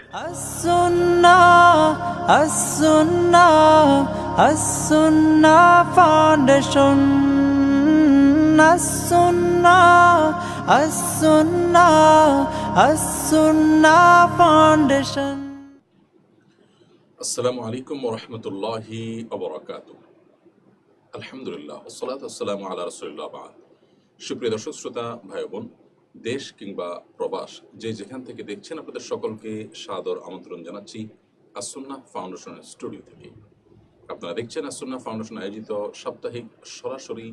As-Sunnah Foundation. As-Sunnah Foundation. আসসালামু আলাইকুম ওয়া রাহমাতুল্লাহি ওয়া বারাকাতুহু। আলহামদুলিল্লাহ ওয়াসসালাতু ওয়াসসালামু আলা রাসূলিল্লাহ বা'দ। সুপ্রিয় দর্শক শ্রোতা ভাই বোন, দেশ কিংবা প্রবাস যে যেখান থেকে দেখছেন, আপনাদের সকলকে সাদর আমন্ত্রণ জানাচ্ছি আস-সুন্নাহ ফাউন্ডেশনের স্টুডিও থেকে। আপনারা দেখছেন আস-সুন্নাহ ফাউন্ডেশন আয়োজিত সাপ্তাহিক সরাসরি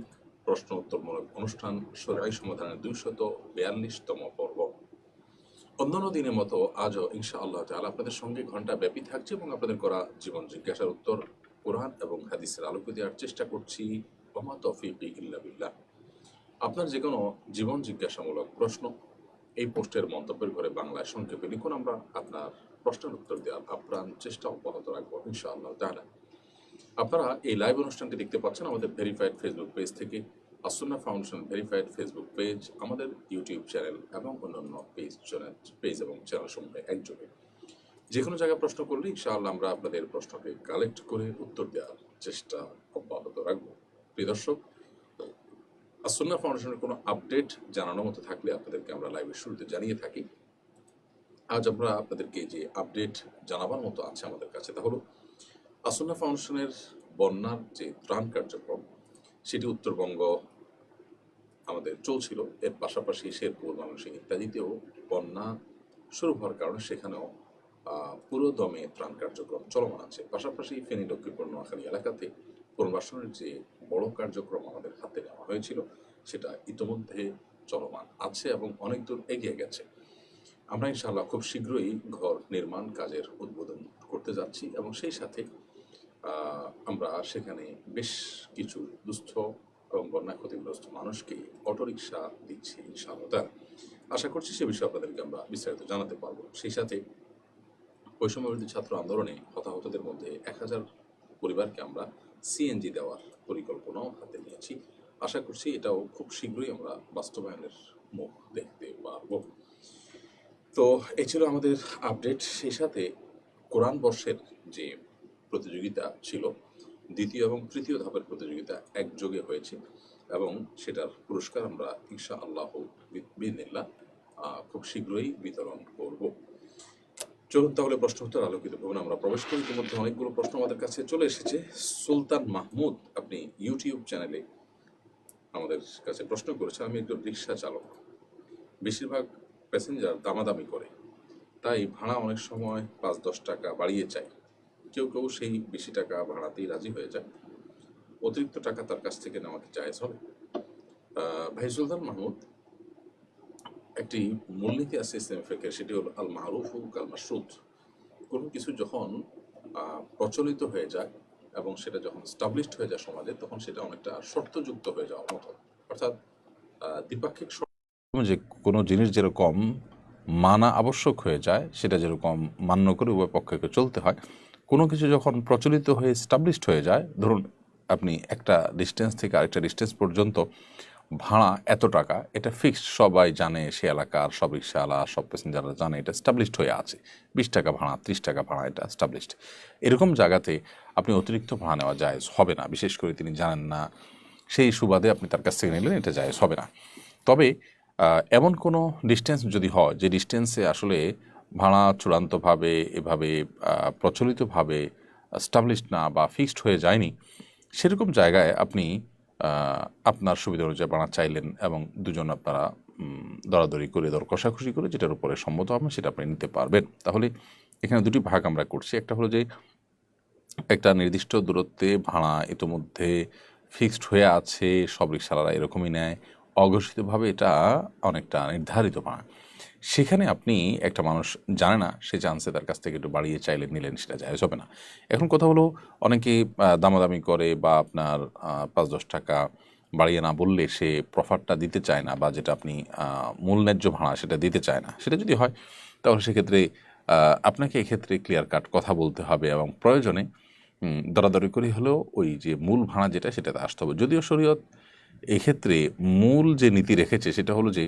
প্রশ্ন উত্তরমূলক অনুষ্ঠান শরীআই সমাধানের 242তম পর্ব। অন্যান্য দিনের মতো আজও ইনশাআল্লাহ তাআলা আপনাদের সঙ্গে ঘন্টা ব্যাপী থাকছে এবং আপনাদের করা জীবন জিজ্ঞাসার উত্তর কোরআন এবং হাদিসের আলোকে দেওয়ার চেষ্টা করছি। ওমা তৌফিকি ইল্লা বিল্লাহ। আপনার যে কোনো জীবন জিজ্ঞাসামূলক প্রশ্ন এই পোস্টের মন্তব্যের ঘরে বাংলায় সংক্ষেপে লিখুন, আমরা আপনার প্রশ্নের উত্তর দেওয়ার আপ্রাণ চেষ্টা অব্যাহত রাখবো ইনশাআল্লাহ তাআলা। আপনারা এই লাইভ অনুষ্ঠানটি দেখতে পাচ্ছেন আমাদের ভেরিফাইড ফেসবুক পেজ থেকে, As Sunnah foundation verified Facebook page, আমাদের ইউটিউব চ্যানেল এবং অন্যান্য পেজ এবং চ্যানেল সমূহে একযোগে। যে কোনো জায়গায় প্রশ্ন করলে ইনশাআল্লাহ আমরা আপনাদের প্রশ্নকে কালেক্ট করে উত্তর দেওয়ার চেষ্টা অব্যাহত রাখবো। প্রিয় দর্শক, আস-সুন্নাহ ফাউন্ডেশনের কোনো আপডেট জানানোর মতো থাকলে আপনাদেরকে আমরা লাইভের শুরুতে জানিয়ে থাকি। আজ আমরা আপনাদেরকে যে আপডেট জানাবার মতো আছে আমাদের কাছে, তা হলো আস-সুন্নাহ ফাউন্ডেশনের বন্যার যে ত্রাণ কার্যক্রম, সেটি উত্তরবঙ্গ আমাদের চলছিল। এর পাশাপাশি শেরপুর, ময়মনসিংহ ইত্যাদিতেও বন্যা শুরু হওয়ার কারণে সেখানেও পুরো দমে ত্রাণ কার্যক্রম চলমান আছে। পাশাপাশি ফেনী, লক্ষ্মীপুর, নোয়াখালী এলাকাতে পুনর্বাসনের যে বড় কার্যক্রম আমাদের হাতে নেওয়া হয়েছিল, সেটা ইতোমধ্যে চলমান আছে এবং অনেক দূর এগিয়ে গেছে। আমরা ইনশাআল্লাহ খুব শীঘ্রই ঘর নির্মাণ কাজের উদ্বোধন করতে যাচ্ছি এবং সেই সাথে আমরা সেখানে বেশ কিছু দুস্থ এবং বন্যা ক্ষতিগ্রস্ত মানুষকে অটোরিকশা দিচ্ছি ইনশাআল্লাহ। আশা করছি সে বিষয়ে আপনাদেরকে আমরা বিস্তারিত জানাতে পারবো। সেই সাথে বৈষম্যবিরোধী ছাত্র আন্দোলনে হতাহতদের মধ্যে 1000 পরিবারকে আমরা সিএনজি দেওয়ার পরিকল্পনাও হাতে নিয়েছি। আশা করছি এটাও খুব শীঘ্রই আমরা বাস্তবায়নের মুখ দেখতে পারবো। তো এই ছিল আমাদের আপডেট। সেই সাথে কোরআন বর্ষের যে প্রতিযোগিতা ছিল, দ্বিতীয় এবং তৃতীয় ধাপের প্রতিযোগিতা একযোগে হয়েছে এবং সেটার পুরস্কার আমরা ইনশাআল্লাহ বিইذনিল্লাহ খুব শীঘ্রই বিতরণ করব। চলুন তাহলে প্রশ্ন উত্তর আলোকিত ভবনে আমরা প্রবেশ করি। ইতিমধ্যে অনেকগুলো প্রশ্ন আমাদের কাছে চলে এসেছে। সুলতান মাহমুদ আপনি ইউটিউব চ্যানেলে আমাদের কাছে প্রশ্ন করেছেন, আমি একজন রিক্সা চালক, বেশিরভাগ প্যাসেঞ্জার দামাদামি করে, তাই ভাড়া অনেক সময় 5-10 টাকা বাড়িয়ে চায়। কেউ কেউ সেই বেশি টাকা ভাড়াতেই রাজি হয়ে যায়। অতিরিক্ত টাকা তার কাছ থেকে নেওয়া কি জায়েজ হবে? ভাই সুলতান মাহমুদ, একটি মূলনীতি আছে ইসলামী ফিকহের, সেটি হলো আল মারুফু কাল মাশরুত। কোনো কিছু যখন প্রচলিত হয়ে যায় এবং সেটা যখন স্টাবলিশড হয়ে যায় সমাজে, তখন সেটা অনেকটা শর্তযুক্ত হয়ে যাওয়ার মতো। অর্থাৎ দ্বিপাক্ষিক যে কোনো জিনিস যেরকম মানা আবশ্যক হয়ে যায়, সেটা যেরকম মান্য করে উভয় পক্ষকে চলতে হয়, কোনো কিছু যখন প্রচলিত হয়ে স্টাবলিশড হয়ে যায়, ধরুন আপনি একটা ডিস্টেন্স থেকে আরেকটা ডিস্টেন্স পর্যন্ত ভাড়া এত টাকা, এটা ফিক্সড, সবাই জানে, সে এলাকার সব রিক্সাওয়ালা, সব প্যাসেঞ্জাররা জানে এটা স্টাবলিশড হয়ে আছে, 20 টাকা ভাড়া, 30 টাকা ভাড়া, এটা স্টাবলিশড। এরকম জায়গাতে আপনি অতিরিক্ত ভাড়া নেওয়া জায়েজ হবে না। বিশেষ করে তিনি জানেন না, সেই সুবাদে আপনি তার কাছ থেকে নিলেন, এটা জায়েজ হবে না। তবে এমন কোনো ডিস্টেন্স যদি হয় যে ডিস্টেন্সে আসলে ভাড়া চূড়ান্তভাবে এভাবে প্রচলিতভাবে স্টাবলিশড না বা ফিক্সড হয়ে যায়নি, সেরকম জায়গায় আপনি আপনার সুবিধা অনুযায়ী ভাড়া চাইলেন এবং দুজন আপনারা দরাদরি করে, দর কষাকষি করে যেটার উপরে সম্মত হবেন সেটা আপনি নিতে পারবেন। তাহলে এখানে দুটি ভাগ আমরা করছি। একটা হলো যে একটা নির্দিষ্ট দূরত্বে ভাড়া ইতোমধ্যে ফিক্সড হয়ে আছে, সব রিক্সাওয়ালারা এরকমই নেয়, অঘোষিতভাবে এটা অনেকটা নির্ধারিত ভাড়া। সেখানে আপনি একটা মানুষ জানে না, সে চান্সে তার কাছ থেকে একটু বাড়িয়ে চাইলেন, নিলেন, সেটা জায়েজ হবে না। এখন কথা হলো, অনেকে দামাদামি করে বা আপনার 5-10 টাকা বাড়িয়ে না বললে সে প্রফারটা দিতে চায় না, বা যেটা আপনি মূল ন্যায্য ভাড়া সেটা দিতে চায় না। সেটা যদি হয় তাহলে সেক্ষেত্রে আপনাকে এক্ষেত্রে ক্লিয়ার কাট কথা বলতে হবে এবং প্রয়োজনে দরাদরি করে হলেও ওই যে মূল ভাড়া যেটা, সেটাতে আসতে হবে। যদিও শরীয়ত এক্ষেত্রে মূল যে নীতি রেখেছে সেটা হলো যে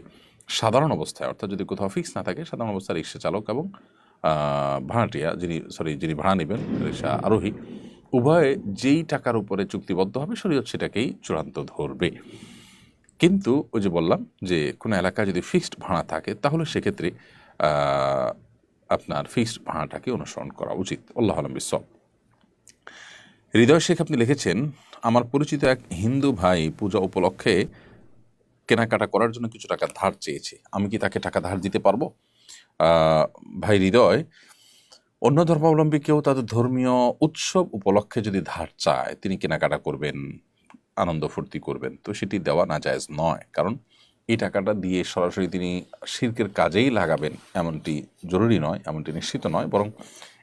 সাধারণ অবস্থায়, অর্থাৎ যদি কোথাও ফিক্স না থাকে, সাধারণ অবস্থায় রিক্সা চালক এবং ভাড়াটিয়া যিনি ভাড়া নেবেন রিক্সা আরোহী, উভয়ে যেই টাকার উপরে চুক্তিবদ্ধ হবে শরীয়ত সেটাকেই চূড়ান্ত ধরবে। কিন্তু ওই যে বললাম যে কোনো এলাকায় যদি ফিক্সড ভাড়া থাকে তাহলে সেক্ষেত্রে আপনার ফিক্সড ভাড়াটাকে অনুসরণ করা উচিত। আল্লাহ আলম বিশ্বম। হৃদয় শেখ আপনি লিখেছেন, আমার পরিচিত এক হিন্দু ভাই পূজা উপলক্ষে কেনাকাটা করার জন্য কিছু টাকা ধার চেয়েছে, আমি কি তাকে টাকা ধার দিতে পারবো? ভাই হৃদয়, অন্য ধর্মাবলম্বী কেউ তাদের ধর্মীয় উৎসব উপলক্ষে যদি ধার চায়, তিনি কেনাকাটা করবেন, আনন্দ ফুর্তি করবেন, তো সেটি দেওয়া নাজায়েজ নয়। কারণ এই টাকাটা দিয়ে সরাসরি তিনি শিরকের কাজেই লাগাবেন এমনটি জরুরি নয়, এমনটি নিশ্চিত নয়। বরং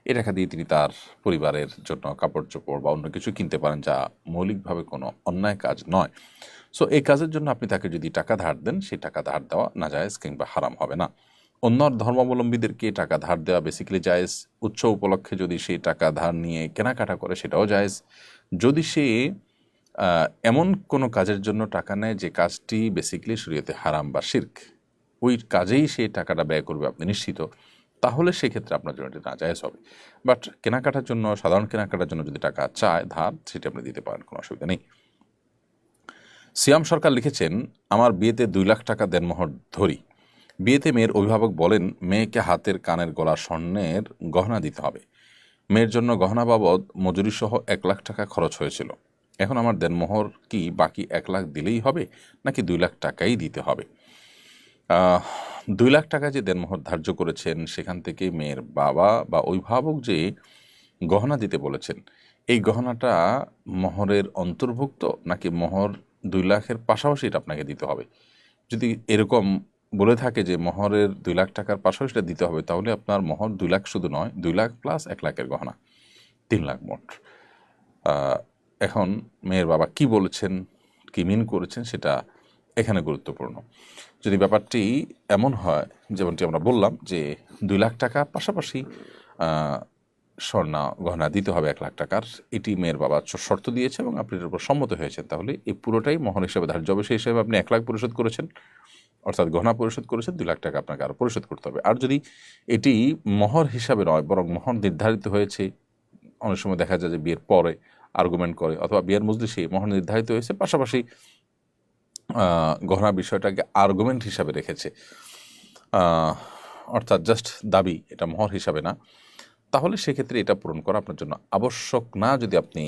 এই টাকা দিয়ে তিনি তার পরিবারের জন্য কাপড় চোপড় বা অন্য কিছু কিনতে পারেন, যা মৌলিকভাবে কোনো অন্যায় কাজ নয়। সো এই কাজের জন্য আপনি তাকে যদি টাকা ধার দেন, সেই টাকা ধার দেওয়া নাজায়েজ কিংবা হারাম হবে না। অন্য ধর্মাবলম্বীদেরকে টাকা ধার দেওয়া বেসিক্যালি জায়েজ। উৎসব উপলক্ষে যদি সেই টাকা ধার নিয়ে কেনাকাটা করে সেটাও জায়েজ। যদি সে এমন কোনো কাজের জন্য টাকা নেয় যে কাজটি বেসিক্যালি শরীয়তে হারাম বা শিরক, ওই কাজেই সে টাকাটা ব্যয় করবে আপনি নিশ্চিত, তাহলে সেক্ষেত্রে আপনার জন্য এটা নাজায়েজ হবে। বাট কেনাকাটার জন্য, সাধারণ কেনাকাটার জন্য যদি টাকা চায় ধার, সেটা আপনি দিতে পারেন, কোনো অসুবিধা নেই। সিয়াম সরকার লিখেছেন, আমার বিয়েতে 2 লাখ টাকা দেনমোহর ধরি। বিয়েতে মেয়ের অভিভাবক বলেন মেয়েকে হাতের, কানের, গলা, স্বর্ণের গহনা দিতে হবে। মেয়ের জন্য গহনা বাবদ মজুরি সহ 1 লাখ টাকা খরচ হয়েছিল। এখন আমার দেনমোহর কি বাকি 1 লাখ দিলেই হবে নাকি 2 লাখ টাকাই দিতে হবে? 2 লাখ টাকা যে দেনমোহর ধার্য করেছেন, সেখান থেকে মেয়ের বাবা বা অভিভাবক যে গহনা দিতে বলেছেন, এই গহনাটা মোহরের অন্তর্ভুক্ত নাকি মোহর 2 লাখের পাশাপাশি এটা আপনাকে দিতে হবে? যদি এরকম বলে থাকে যে মোহরের 2 লাখ টাকার পাশাপাশি এটা দিতে হবে, তাহলে আপনার মোহর 2 লাখ শুধু নয়, 2 লাখ প্লাস 1 লাখের গহনা, 3 লাখ মোট। এখন মেয়ের বাবা কি বলেছেন, কি মিন করেছেন, সেটা এখানে গুরুত্বপূর্ণ। যদি ব্যাপারটি এমন হয় যেমনটি আমরা বললাম যে 2 লাখ টাকার পাশাপাশি স্বর্ণ গহনা দিতে হবে 1 লাখ টাকার, এটি মেয়ের বাবা শর্ত দিয়েছে এবং আপনি এর উপর সম্মত হয়েছেন, তাহলে এই পুরোটাই মোহর হিসেবে ধার্য হবে। সেই হিসেবে আপনি 1 লাখ পরিশোধ করেছেন, অর্থাৎ গহনা পরিশোধ করেছেন, 2 লাখ টাকা আপনাকে আরও পরিশোধ করতে হবে। আর যদি এটি মোহর হিসাবে নয়, বরং মোহর নির্ধারিত হয়েছে, অনেক সময় দেখা যায় যে বিয়ের পরে আর্গুমেন্ট করে, অথবা বিয়ের মজলিসে মোহর নির্ধারিত হয়েছে, পাশাপাশি গহনা বিষয়টাকে আর্গুমেন্ট হিসাবে রেখেছে, অর্থাৎ জাস্ট দাবি, এটা মোহর হিসাবে না, তাহলে সেক্ষেত্রে এটা পূরণ করা আপনার জন্য আবশ্যক না, যদি আপনি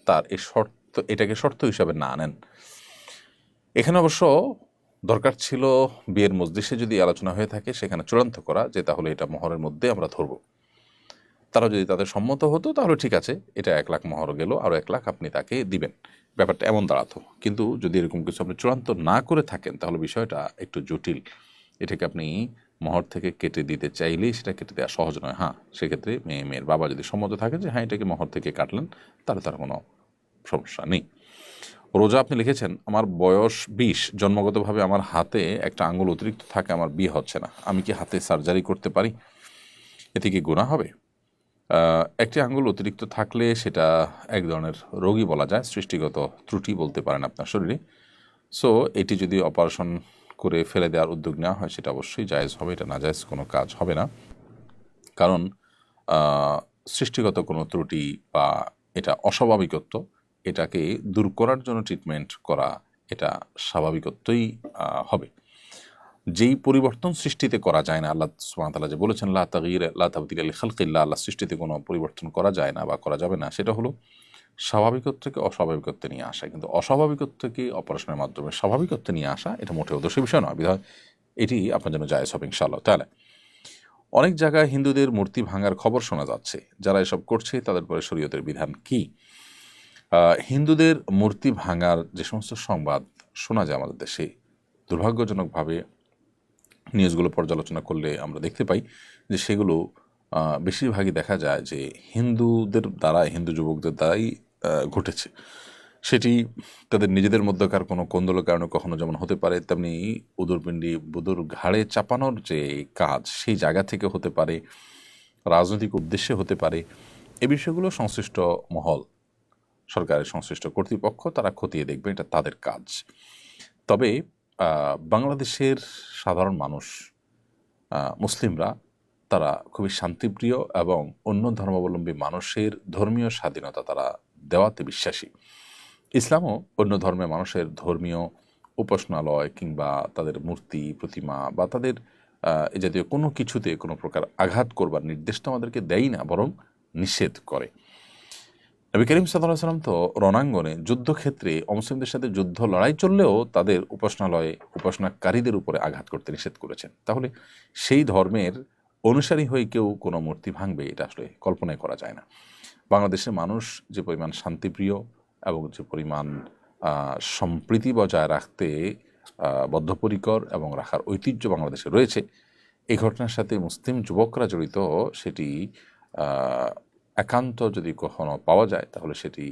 তার এটাকে শর্ত হিসাবে না নেন। এখানে অবশ্য দরকার ছিল বিয়ের মজলিসে যদি আলোচনা হয়ে থাকে, সেখানে চূড়ান্ত করা যে তাহলে এটা মোহরের মধ্যে আমরা ধরব। তারা যদি তাদের সম্মত হতো তাহলে ঠিক আছে, এটা 1 লাখ মোহর গেল, আরও 1 লাখ আপনি তাকে দিবেন, ব্যাপারটা এমন দাঁড়াতো। কিন্তু যদি এরকম কিছু আপনি চূড়ান্ত না করে থাকেন, তাহলে বিষয়টা একটু জটিল। এটাকে আপনি মোহর থেকে কেটে দিতে চাইলেই সেটা কেটে দেওয়া সহজ নয়। হ্যাঁ, সেক্ষেত্রে মেয়ের বাবা যদি সম্মত থাকে যে হ্যাঁ এটাকে মোহর থেকে কাটলেন, তাহলে তার কোনো সমস্যা নেই। রোজা আপনি লিখেছেন, আমার বয়স 20, জন্মগতভাবে আমার হাতে একটা আঙ্গুল অতিরিক্ত থাকে, আমার বিয়ে হচ্ছে না, আমি কি হাতে সার্জারি করতে পারি? এতে কি গুনাহ হবে? একটি আঙ্গুল অতিরিক্ত থাকলে সেটা এক ধরনের রোগই বলা যায়, সৃষ্টিগত ত্রুটি বলতে পারেন আপনার শরীরে। সো এটি যদি অপারেশন করে ফেলে দেওয়ার উদ্যোগ নেওয়া হয়, সেটা অবশ্যই জায়েজ হবে, এটা নাজায়েজ কোনো কাজ হবে না। কারণ সৃষ্টিগত কোনো ত্রুটি বা এটা অস্বাভাবিকত্ব, এটাকে দূর করার জন্য ট্রিটমেন্ট করা, এটা স্বাভাবিকত্বই হবে। যেই পরিবর্তন সৃষ্টিতে করা যায় না, আল্লাহ সুবহানাহু ওয়া তাআলা যে বলেছেন লা তাবদীলা লিখালকিল্লাহ, আল্লাহ সৃষ্টিতে কোনো পরিবর্তন করা যায় না বা করা যাবে না, সেটা হলো স্বাভাবিকত্বকে অস্বাভাবিকত্বে নিয়ে আসা। কিন্তু অস্বাভাবিকত্বকে অপারেশনের মাধ্যমে স্বাভাবিকত্বে নিয়ে আসা, এটা মোটেও দোষের বিষয় নয়, বিধায় এটি আপনার জন্য জায়েজ হবে ইনশাআল্লাহ তাআলা। অনেক জায়গায় হিন্দুদের মূর্তি ভাঙার খবর শোনা যাচ্ছে, যারা এসব করছে তাদের পরে শরীয়তের বিধান কি? হিন্দুদের মূর্তি ভাঙার যে সমস্ত সংবাদ শোনা যায় আমাদের দেশে, দুর্ভাগ্যজনকভাবে নিউজগুলো পর্যালোচনা করলে আমরা দেখতে পাই যে সেগুলো বেশিরভাগই দেখা যায় যে হিন্দুদের দ্বারা, হিন্দু যুবকদের দ্বারাই ঘটেছে। সেটি তাদের নিজেদের মধ্যকার কোনো কোন্দলের কারণে কখনো যেমন হতে পারে, তেমনি উদরপিণ্ডি বুদুর ঘাড়ে চাপানোর যে কাজ, সেই জায়গা থেকে হতে পারে, রাজনৈতিক উদ্দেশ্যে হতে পারে। এই বিষয়গুলো সংশ্লিষ্ট মহল, সরকারের সংশ্লিষ্ট কর্তৃপক্ষ, তারা খতিয়ে দেখবে, এটা তাদের কাজ। তবে বাংলাদেশের সাধারণ মানুষ, মুসলিমরা, তারা খুবই শান্তিপ্রিয় এবং অন্য ধর্মাবলম্বী মানুষের ধর্মীয় স্বাধীনতা তারা দেওয়াতে বিশ্বাসী। ইসলামও অন্য ধর্মের মানুষের ধর্মীয় উপাসনালয় কিংবা তাদের মূর্তি প্রতিমা বা তাদের এ জাতীয় কোনো কিছুতে কোনো প্রকার আঘাত করবার নির্দেশ তো আমাদেরকে দেয় না, বরং নিষেধ করে। নবী করিম সাল্লাল্লাহু আলাইহি ওয়াসাল্লাম তো রণাঙ্গনে যুদ্ধক্ষেত্রে অমুসলিমদের সাথে যুদ্ধ লড়াই চললেও তাদের উপাসনালয়ে উপাসনাকারীদের উপরে আঘাত করতে নিষেধ করেছেন। তাহলে সেই ধর্মের অনুসারী হয়ে কেউ কোনো মূর্তি ভাঙবে, এটা আসলে কল্পনাই করা যায় না। বাংলাদেশের মানুষ যে পরিমাণ শান্তিপ্রিয় এবং যে পরিমাণ সম্প্রীতি বজায় রাখতে বদ্ধপরিকর এবং রাখার ঐতিহ্য বাংলাদেশে রয়েছে, এই ঘটনার সাথে মুসলিম যুবকরা জড়িত সেটি একান্ত যদি কখনো পাওয়া যায় তাহলে সেটি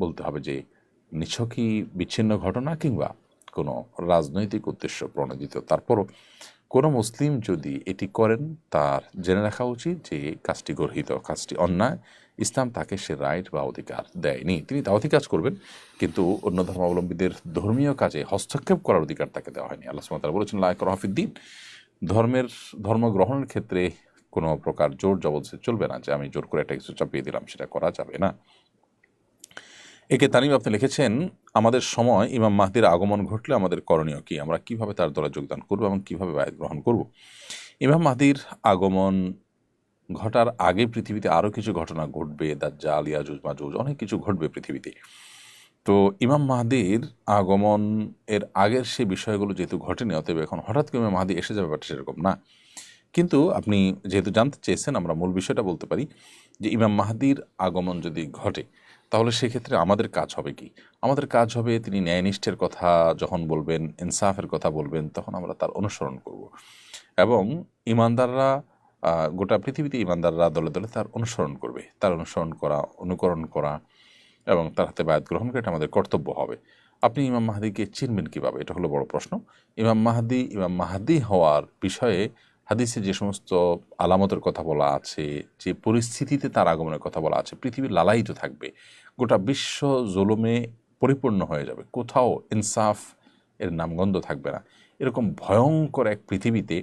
বলতে হবে যে নিছকই বিচ্ছিন্ন ঘটনা কিংবা কোনো রাজনৈতিক উদ্দেশ্য প্রণোদিত। তারপরও কোনো মুসলিম যদি এটি করেন তার জেনে রাখা উচিত যে কাজটি গর্হিত, কাজটি অন্যায়। ইসলাম তাকে সে রাইট বা অধিকার দেয়নি। তিনি দাওয়াতি কাজ করবেন, কিন্তু অন্য ধর্মাবলম্বীদের ধর্মীয় কাজে হস্তক্ষেপ করার অধিকার তাকে দেওয়া হয়নি। আল্লাহ সুবহানাহু ওয়া তাআলা বলেছেন, লা ইকরাহা ফিদ্দীন, ধর্ম গ্রহণের ক্ষেত্রে কোনো প্রকার জোর জবরদস্তি চলবে না, যে আমি জোর করে একটা কিছু চাপিয়ে দিলাম, সেটা করা যাবে না। একে তানিম আপনি লিখেছেন, আমাদের সময় ইমাম মাহদির আগমন ঘটলে আমাদের করণীয় কি, আমরা কিভাবে তার দলে যোগদান করব এবং কিভাবে বায়াত গ্রহণ করব। ইমাম মাহদির আগমন ঘটার আগে পৃথিবীতে আরও কিছু ঘটনা ঘটবে, দাজ্জাল, ইয়াজুজ মাজুজ, অনেক কিছু ঘটবে পৃথিবীতে। তো ইমাম মাহদির আগমন এর আগের সেই বিষয়গুলো যেহেতু ঘটেনি, অতএব এখন হঠাৎ করে ইমাম মাহদি এসে যাবে ব্যাপারটা সেরকম না। কিন্তু আপনি যেহেতু জানতে চেয়েছেন, আমরা মূল বিষয়টা বলতে পারি যে ইমাম মাহদির আগমন যদি ঘটে তাহলে সেক্ষেত্রে আমাদের কাজ হবে কি। আমাদের কাজ হবে তিনি ন্যায়নিষ্ঠের কথা যখন বলবেন, ইনসাফের কথা বলবেন, তখন আমরা তার অনুসরণ করব এবং ইমানদাররা গোটা পৃথিবীতে ইমানদাররা দলে দলে তার অনুসরণ করবে। তার অনুকরণ করা এবং তার হাতে বায়াত গ্রহণ করে এটা আমাদের কর্তব্য হবে। আপনি ইমাম মাহদিকে চিনবেন কীভাবে, এটা হলো বড় প্রশ্ন। ইমাম মাহদি হওয়ার বিষয়ে হাদিসে যে সমস্ত আলামতের কথা বলা আছে, যে পরিস্থিতিতে তার আগমনের কথা বলা আছে, পৃথিবীর লালায়িত থাকবে, গোটা বিশ্ব জুলুমে পরিপূর্ণ হয়ে যাবে, কোথাও ইনসাফ এর নামগন্ধ থাকবে না, এরকম ভয়ঙ্কর এক পৃথিবীতে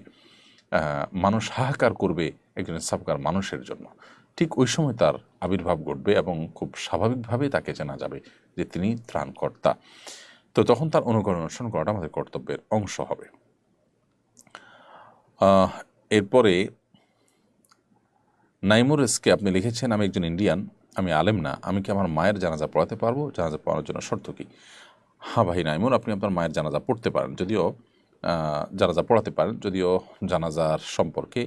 মানুষ হাহাকার করবে একজন ইনসাফকার মানুষের জন্য। ঠিক ওই সময় তার আবির্ভাব ঘটবে এবং খুব স্বাভাবিকভাবে তাকে জানা যাবে যে তিনি ত্রাণকর্তা। তো তখন তার অনুসরণ করাটা আমাদের কর্তব্যের অংশ হবে। এরপরে নাইমুর এসকে আপনি লিখেছেন, আমি একজন ইন্ডিয়ান, আমি আলেম না, আমি কি আমার মায়ের জানাজা পড়াতে পারবো? জানাজা পড়ানোর জন্য শর্ত কি? হ্যাঁ ভাই নাইমুর, আপনি আপনার মায়ের জানাজা পড়তে পারেন, যদিও জানাজা পড়াতে পারেন, যদিও জানাজার সম্পর্কে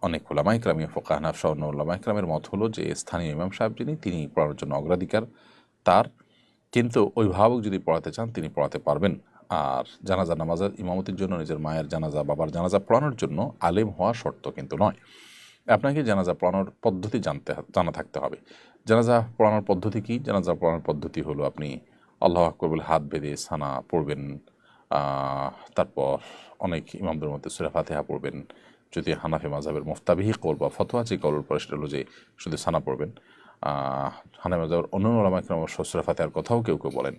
অনেক ওলামা ইকরাম, ফোকাহ হানাফ সহ অন্য ওলামা ইকরামের মত হলো যে স্থানীয় ইমাম সাহেব তিনি পড়ানোর জন্য অগ্রাধিকার তার, কিন্তু অভিভাবক যদি পড়াতে চান তিনি পড়াতে পারবেন। আর জানাজা নামাজের ইমামতির জন্য নিজের মায়ের জানাজা, বাবার জানাজা পড়ানোর জন্য আলেম হওয়া শর্ত কিন্তু নয়। আপনাকে জানাজা পড়ানোর পদ্ধতি জানা থাকতে হবে। জানাজা পড়ানোর পদ্ধতি কি? জানাজা পড়ানোর পদ্ধতি হলো আপনি আল্লাহু আকবার বলে হাত বেঁধে সানা পড়বেন, তারপর অনেক ইমামদের মধ্যে সূরা ফাতিহা পড়বেন। যদি হানাফি মাযহাবের মুফতাবিহি কওল বা ফতোয়া যে কওল পড়ে সেটা হলো যে শুধু সানা পড়বেন। হানাফি মাযহাবের অন্যান্য উলামা ইকরাম সূরা ফাতিহার কথাও কেউ কেউ বলেন।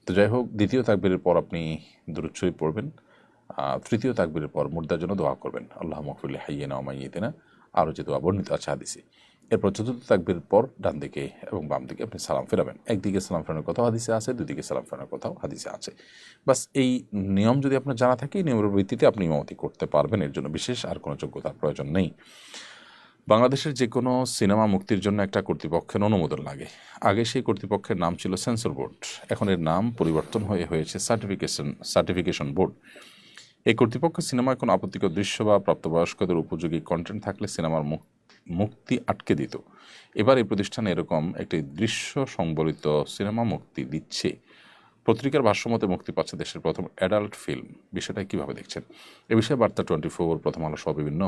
তো যাই হোক, দ্বিতীয় তাকবীরের পর আপনি দুরূদ শরীফ পড়বেন। তৃতীয় তাকবীরের পর মুর্দার জন্য দোয়া করবেন, আল্লাহুম্মা গফির লি হাইয়িনা ওয়া মাইয়িতিনা, আরও যে দোয়া বর্ণিত আছে হাদিসে। এরপর চতুর্থ তাকবীরের পর ডান দিকে এবং বাম দিকে আপনি সালাম ফেরাবেন। একদিকে সালাম ফেরানোর কথাও হাদিসে আছে, দুদিকে সালাম ফেরানোর কথাও হাদিসে আছে। বাস এই নিয়ম যদি আপনার জানা থাকে, এই নিয়মের ভিত্তিতে আপনি ইমামতি করতে পারবেন। এর জন্য বিশেষ আর কোনো যোগ্যতার প্রয়োজন নেই। বাংলাদেশের যে কোনো সিনেমা মুক্তির জন্য একটা কর্তৃপক্ষের অনুমোদন লাগে। আগে সেই কর্তৃপক্ষের নাম ছিল সেন্সর বোর্ড, এখন এর নাম পরিবর্তন হয়েছে সার্টিফিকেশন বোর্ড। এই কর্তৃপক্ষ সিনেমায় কোনো আপত্তিকর দৃশ্য বা প্রাপ্তবয়স্কদের উপযোগী কন্টেন্ট থাকলে সিনেমার মুক্তি আটকে দিত। এবার এই প্রতিষ্ঠানে এরকম একটি দৃশ্য সংবলিত সিনেমা মুক্তি দিচ্ছে। পত্রিকার ভাষ্যমতে মুক্তি পাচ্ছে দেশের প্রথম অ্যাডাল্ট ফিল্ম। বিষয়টা কীভাবে দেখছেন? এ বিষয়ে বার্তা 24, প্রথম আলো সহ বিভিন্ন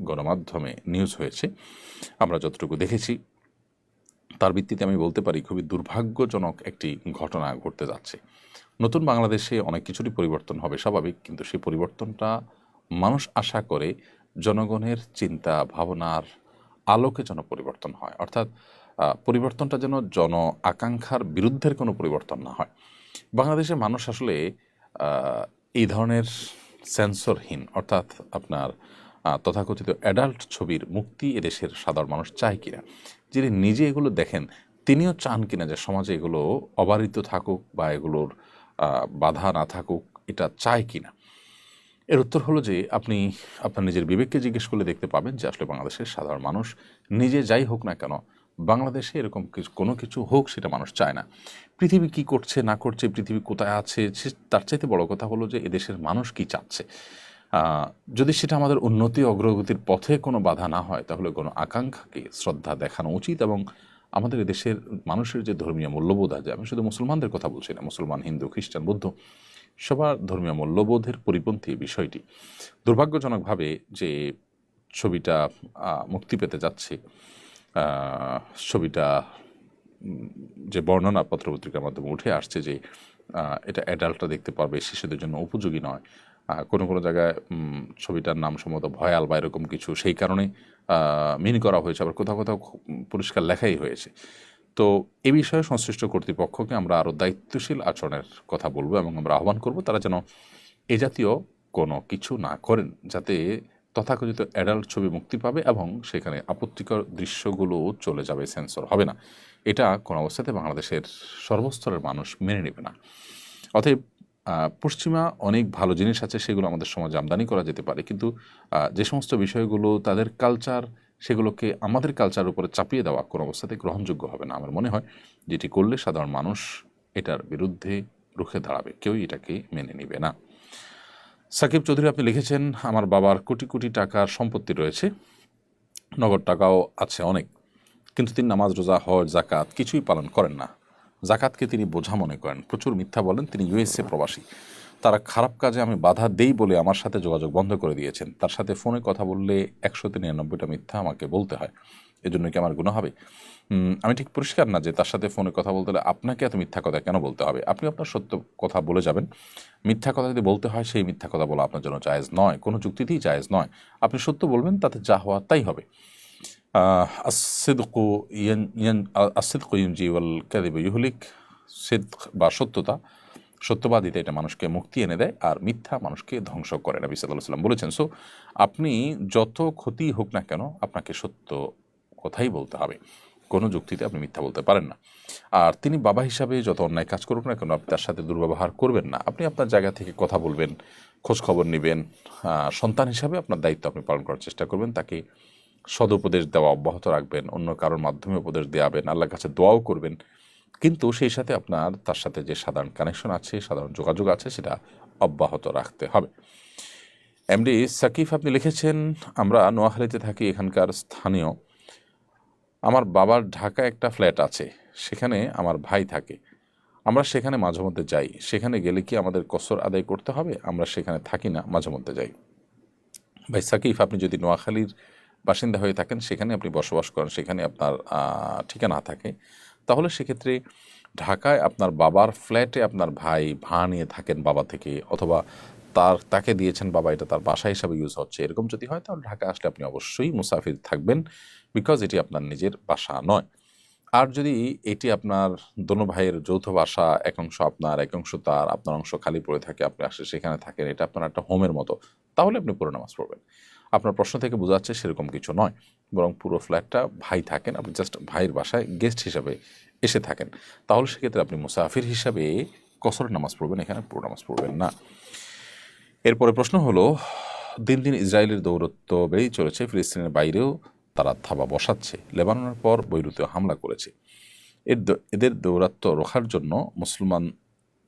গণমাধ্যমে নিউজ হয়েছে। আমরা যতটুকু দেখেছি তার ভিত্তিতে আমি বলতে পারি খুবই দুর্ভাগ্যজনক একটি ঘটনা ঘটতে যাচ্ছে। নতুন বাংলাদেশে অনেক কিছুরই পরিবর্তন হবে স্বাভাবিক, কিন্তু সেই পরিবর্তনটা মানুষ আশা করে জনগণের চিন্তা ভাবনার আলোকে যেন পরিবর্তন হয়, অর্থাৎ পরিবর্তনটা যেন জন আকাঙ্ক্ষার বিরুদ্ধের কোনো পরিবর্তন না হয়। বাংলাদেশের মানুষ আসলে এই ধরনের সেন্সরহীন, অর্থাৎ আপনার তথাকথিত অ্যাডাল্ট ছবির মুক্তি এদেশের সাধারণ মানুষ চায় কিনা, যিনি নিজে এগুলো দেখেন তিনিও চান কিনা যে সমাজে এগুলো অবারিত থাকুক বা এগুলোর বাধা না থাকুক, এটা চায় কিনা। এর উত্তর হলো যে আপনি আপনার নিজের বিবেককে জিজ্ঞেস করলে দেখতে পাবেন যে আসলে বাংলাদেশের সাধারণ মানুষ নিজে যাই হোক না কেন বাংলাদেশে এরকম কোনো কিছু হোক সেটা মানুষ চায় না। পৃথিবী কি করছে না করছে, পৃথিবী কোথায় আছে, তার চাইতে বড় কথা হলো যে এদেশের মানুষ কি চাচ্ছে। যদি সেটা আমাদের উন্নতি অগ্রগতির পথে কোনো বাধা না হয় তাহলে কোনো আকাঙ্ক্ষাকে শ্রদ্ধা দেখানো উচিত। এবং আমাদের এদেশের মানুষের যে ধর্মীয় মূল্যবোধ আছে, আমি শুধু মুসলমানদের কথা বলছি না, মুসলমান, হিন্দু, খ্রিস্টান, বৌদ্ধ, সবার ধর্মীয় মূল্যবোধের পরিপন্থী বিষয়টি। দুর্ভাগ্যজনকভাবে যে ছবিটা মুক্তি পেতে যাচ্ছে, ছবিটা যে বর্ণনা পত্রপত্রিকার মাধ্যমে উঠে আসছে যে এটা অ্যাডাল্টরা দেখতে পারবে, শিশুদের জন্য উপযোগী নয়, কোনো কোনো জায়গায় ছবিটার নাম সম্ভবত ভয়াল বা এরকম কিছু, সেই কারণে মিন করা হয়েছে, আবার কোথাও কোথাও পরিষ্কার লেখাই হয়েছে। তো এ বিষয়ে সংশ্লিষ্ট কর্তৃপক্ষকে আমরা আরও দায়িত্বশীল আচরণের কথা বলবো এবং আমরা আহ্বান করব তারা যেন এ জাতীয় কোনো কিছু না করেন, যাতে তথাকথিত অ্যাডাল্ট ছবি মুক্তি পাবে এবং সেখানে আপত্তিকর দৃশ্যগুলো চলে যাবে, সেন্সর হবে না। এটা কোনো অবস্থাতে বাংলাদেশের সর্বস্তরের মানুষ মেনে নেবে না। অতএব পশ্চিমা অনেক ভালো জিনিস আছে, সেগুলো আমাদের সমাজে আমদানি করা যেতে পারে, কিন্তু যে সমস্ত বিষয়গুলো তাদের কালচার, সেগুলোকে আমাদের কালচারের উপরে চাপিয়ে দেওয়া কোনো অবস্থাতে গ্রহণযোগ্য হবে না। আমার মনে হয় যেটি করলে সাধারণ মানুষ এটার বিরুদ্ধে রুখে দাঁড়াবে, কেউই এটাকে মেনে নেবে না। সাকিব চৌধুরী, আপনি লিখেছেন, আমার বাবার কোটি কোটি টাকার সম্পত্তি রয়েছে, নগদ টাকাও আছে অনেক, কিন্তু তিনি নামাজ, রোজা, হজ, জাকাত কিছুই পালন করেন না। জাকাতকে তিনি বোঝা মনে করেন, প্রচুর মিথ্যা বলেন। তিনি ইউএসএ প্রবাসী। তারা খারাপ কাজে আমি বাধা দেই বলে আমার সাথে যোগাযোগ বন্ধ করে দিয়েছেন। তার সাথে ফোনে কথা বললে 199টা মিথ্যা আমাকে বলতে হয়। এজন্য কি আমার গুনাহ হবে? আমি ঠিক পরিষ্কার না যে তার সাথে ফোনে কথা বলতে হলে আপনাকে এত মিথ্যা কথা কেন বলতে হবে। আপনি আপনার সত্য কথা বলে যাবেন। মিথ্যা কথা যদি বলতে হয়, সেই মিথ্যা কথা বলা আপনার জন্য জায়েজ নয়, কোনো যুক্তিতেই জায়েজ নয়। আপনি সত্য বলবেন, তাতে যা হওয়া তাই হবে। আসিদকু ইউনজি ওয়াল কাযিবু ইউহলিক। সিদক বা সত্যতা, সত্যবাদিতা, এটা মানুষকে মুক্তি এনে দেয়, আর মিথ্যা মানুষকে ধ্বংস করে, নবী সাল্লাল্লাহু আলাইহি ওয়াসাল্লাম বলেছেন। সো আপনি যত ক্ষতি হোক না কেন আপনাকে সত্য কথাই বলতে হবে, কোনো যুক্তিতে আপনি মিথ্যা বলতে পারেন না। আর তিনি বাবা হিসাবে যত অন্যায় কাজ করুক না কেন আপনি তার সাথে দুর্ব্যবহার করবেন না। আপনি আপনার জায়গা থেকে কথা বলবেন, খোঁজ খবর নেবেন, সন্তান হিসাবে আপনার দায়িত্ব আপনি পালন করার চেষ্টা করবেন, তাকে সদুপদেশ দেওয়া অব্যাহত রাখবেন, অন্য কারোর মাধ্যমে উপদেশ দেওয়াবেন, আল্লাহর কাছে দোয়াও করবেন, কিন্তু সেই সাথে আপনার তার সাথে যে সাধারণ কানেকশন আছে, সাধারণ যোগাযোগ আছে, সেটা অব্যাহত রাখতে হবে। এমডি সাকিব, আপনি লিখেছেন, আমরা নোয়াখালীতে থাকি, এখানকার স্থানীয়। আমার বাবার ঢাকায় একটা ফ্ল্যাট আছে, সেখানে আমার ভাই থাকে। আমরা সেখানে মাঝে মধ্যে যাই। সেখানে গেলে কি আমাদের কসর আদায় করতে হবে? আমরা সেখানে থাকি না, মাঝে মধ্যে যাই। ভাই সাকিব, আপনি যদি নোয়াখালীর বাসিন্দা হয়ে থাকেন, সেখানে আপনি বসবাস করেন, সেখানে আপনার ঠিকানা থাকে, তাহলে সেক্ষেত্রে ঢাকায় আপনার বাবার ফ্ল্যাটে আপনার ভাই ভাড়া নিয়ে থাকেন বাবা থেকে, অথবা তাকে দিয়েছেন বাবা, এটা তার বাসা হিসাবে ইউজ হচ্ছে, এরকম যদি হয় তাহলে ঢাকা আসলে আপনি অবশ্যই মুসাফির থাকবেন, বিকজ এটি আপনার নিজের বাসা নয়। আর যদি এটি আপনার দোনো ভাইয়ের যৌথ বাসা, এক অংশ আপনার, এক অংশ তার, আপনার অংশ খালি পড়ে থাকে, আপনি আসলে সেখানে থাকেন, এটা আপনার একটা হোমের মতো, তাহলে আপনি পুরো নামাজ পড়বেন। আপনার প্রশ্ন থেকে বোঝা যাচ্ছে সেরকম কিছু নয়, বরং পুরো ফ্ল্যাটটা ভাই থাকেন, আপনি জাস্ট ভাইয়ের বাসায় গেস্ট হিসাবে এসে থাকেন, তাহলে সেক্ষেত্রে আপনি মুসাফির হিসাবে কসর নামাজ পড়বেন, এখানে পুরো নামাজ পড়বেন না। এরপরে প্রশ্ন হলো, দিন দিন ইসরায়েলের দৌরত্ব বেড়েই চলেছে, ফিলিস্তিনের বাইরেও তারা থাবা বসাচ্ছে, লেবাননের পর বৈরুতেও হামলা করেছে। এদের দৌরাত্ম্য রোখার জন্য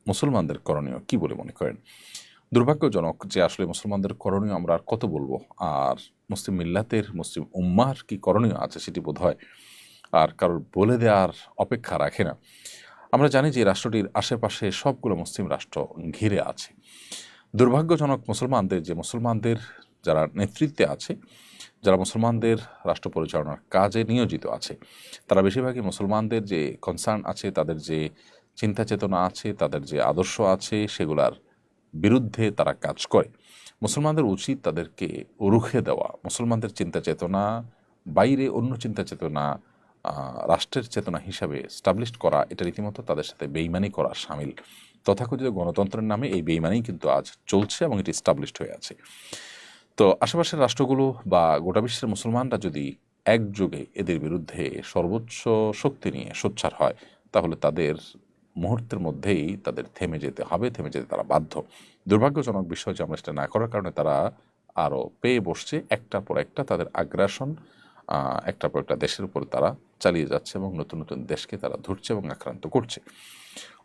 মুসলমানদের করণীয় কি বলে মনে করেন? দুর্ভাগ্যজনক যে আসলে মুসলমানদের করণীয় আমরা আর কত বলবো, আর মুসলিম মিল্লাতের, মুসলিম উম্মার কি করণীয় আছে সেটি বোধ হয় আর কারোর বলে দেওয়ার অপেক্ষা রাখে না। আমরা জানি যে রাষ্ট্রটির আশেপাশে সবগুলো মুসলিম রাষ্ট্র ঘিরে আছে। দুর্ভাগ্যজনক মুসলমানদের যারা নেতৃত্বে আছে, যারা মুসলমানদের রাষ্ট্র পরিচালনার কাজে নিয়োজিত আছে, তারা বেশিরভাগই মুসলমানদের যে কনসার্ন আছে, তাদের যে চিন্তা চেতনা আছে, তাদের যে আদর্শ আছে, সেগুলার বিরুদ্ধে তারা কাজ করে। মুসলমানদের উচিত তাদেরকে রুখে দেওয়া, মুসলমানদের চিন্তা চেতনা বাইরে অন্য চিন্তা চেতনা রাষ্ট্রের চেতনা হিসাবে স্টাবলিশ করা, এটা রীতিমতো তাদের সাথে বেইমানি করা শামিল। তথাকথিত গণতন্ত্রের নামে এই বেইমানি কিন্তু আজ চলছে এবং এটি স্টাবলিশড হয়ে আছে। তো আশেপাশের রাষ্ট্রগুলো বা গোটা বিশ্বের মুসলমানরা যদি একযোগে এদের বিরুদ্ধে সর্বোচ্চ শক্তি নিয়ে সোচ্চার হয়, তাহলে তাদের মুহূর্তের মধ্যেই তাদের থেমে যেতে হবে, থেমে যেতে তারা বাধ্য। দুর্ভাগ্যজনক বিষয় যে আমরা সেটা না করার কারণে তারা আরও পেয়ে বসছে, একটার পর একটা তাদের আগ্রাসন একটার পর একটা দেশের উপর তারা চালিয়ে যাচ্ছে এবং নতুন নতুন দেশকে তারা ধরছে এবং আক্রান্ত করছে,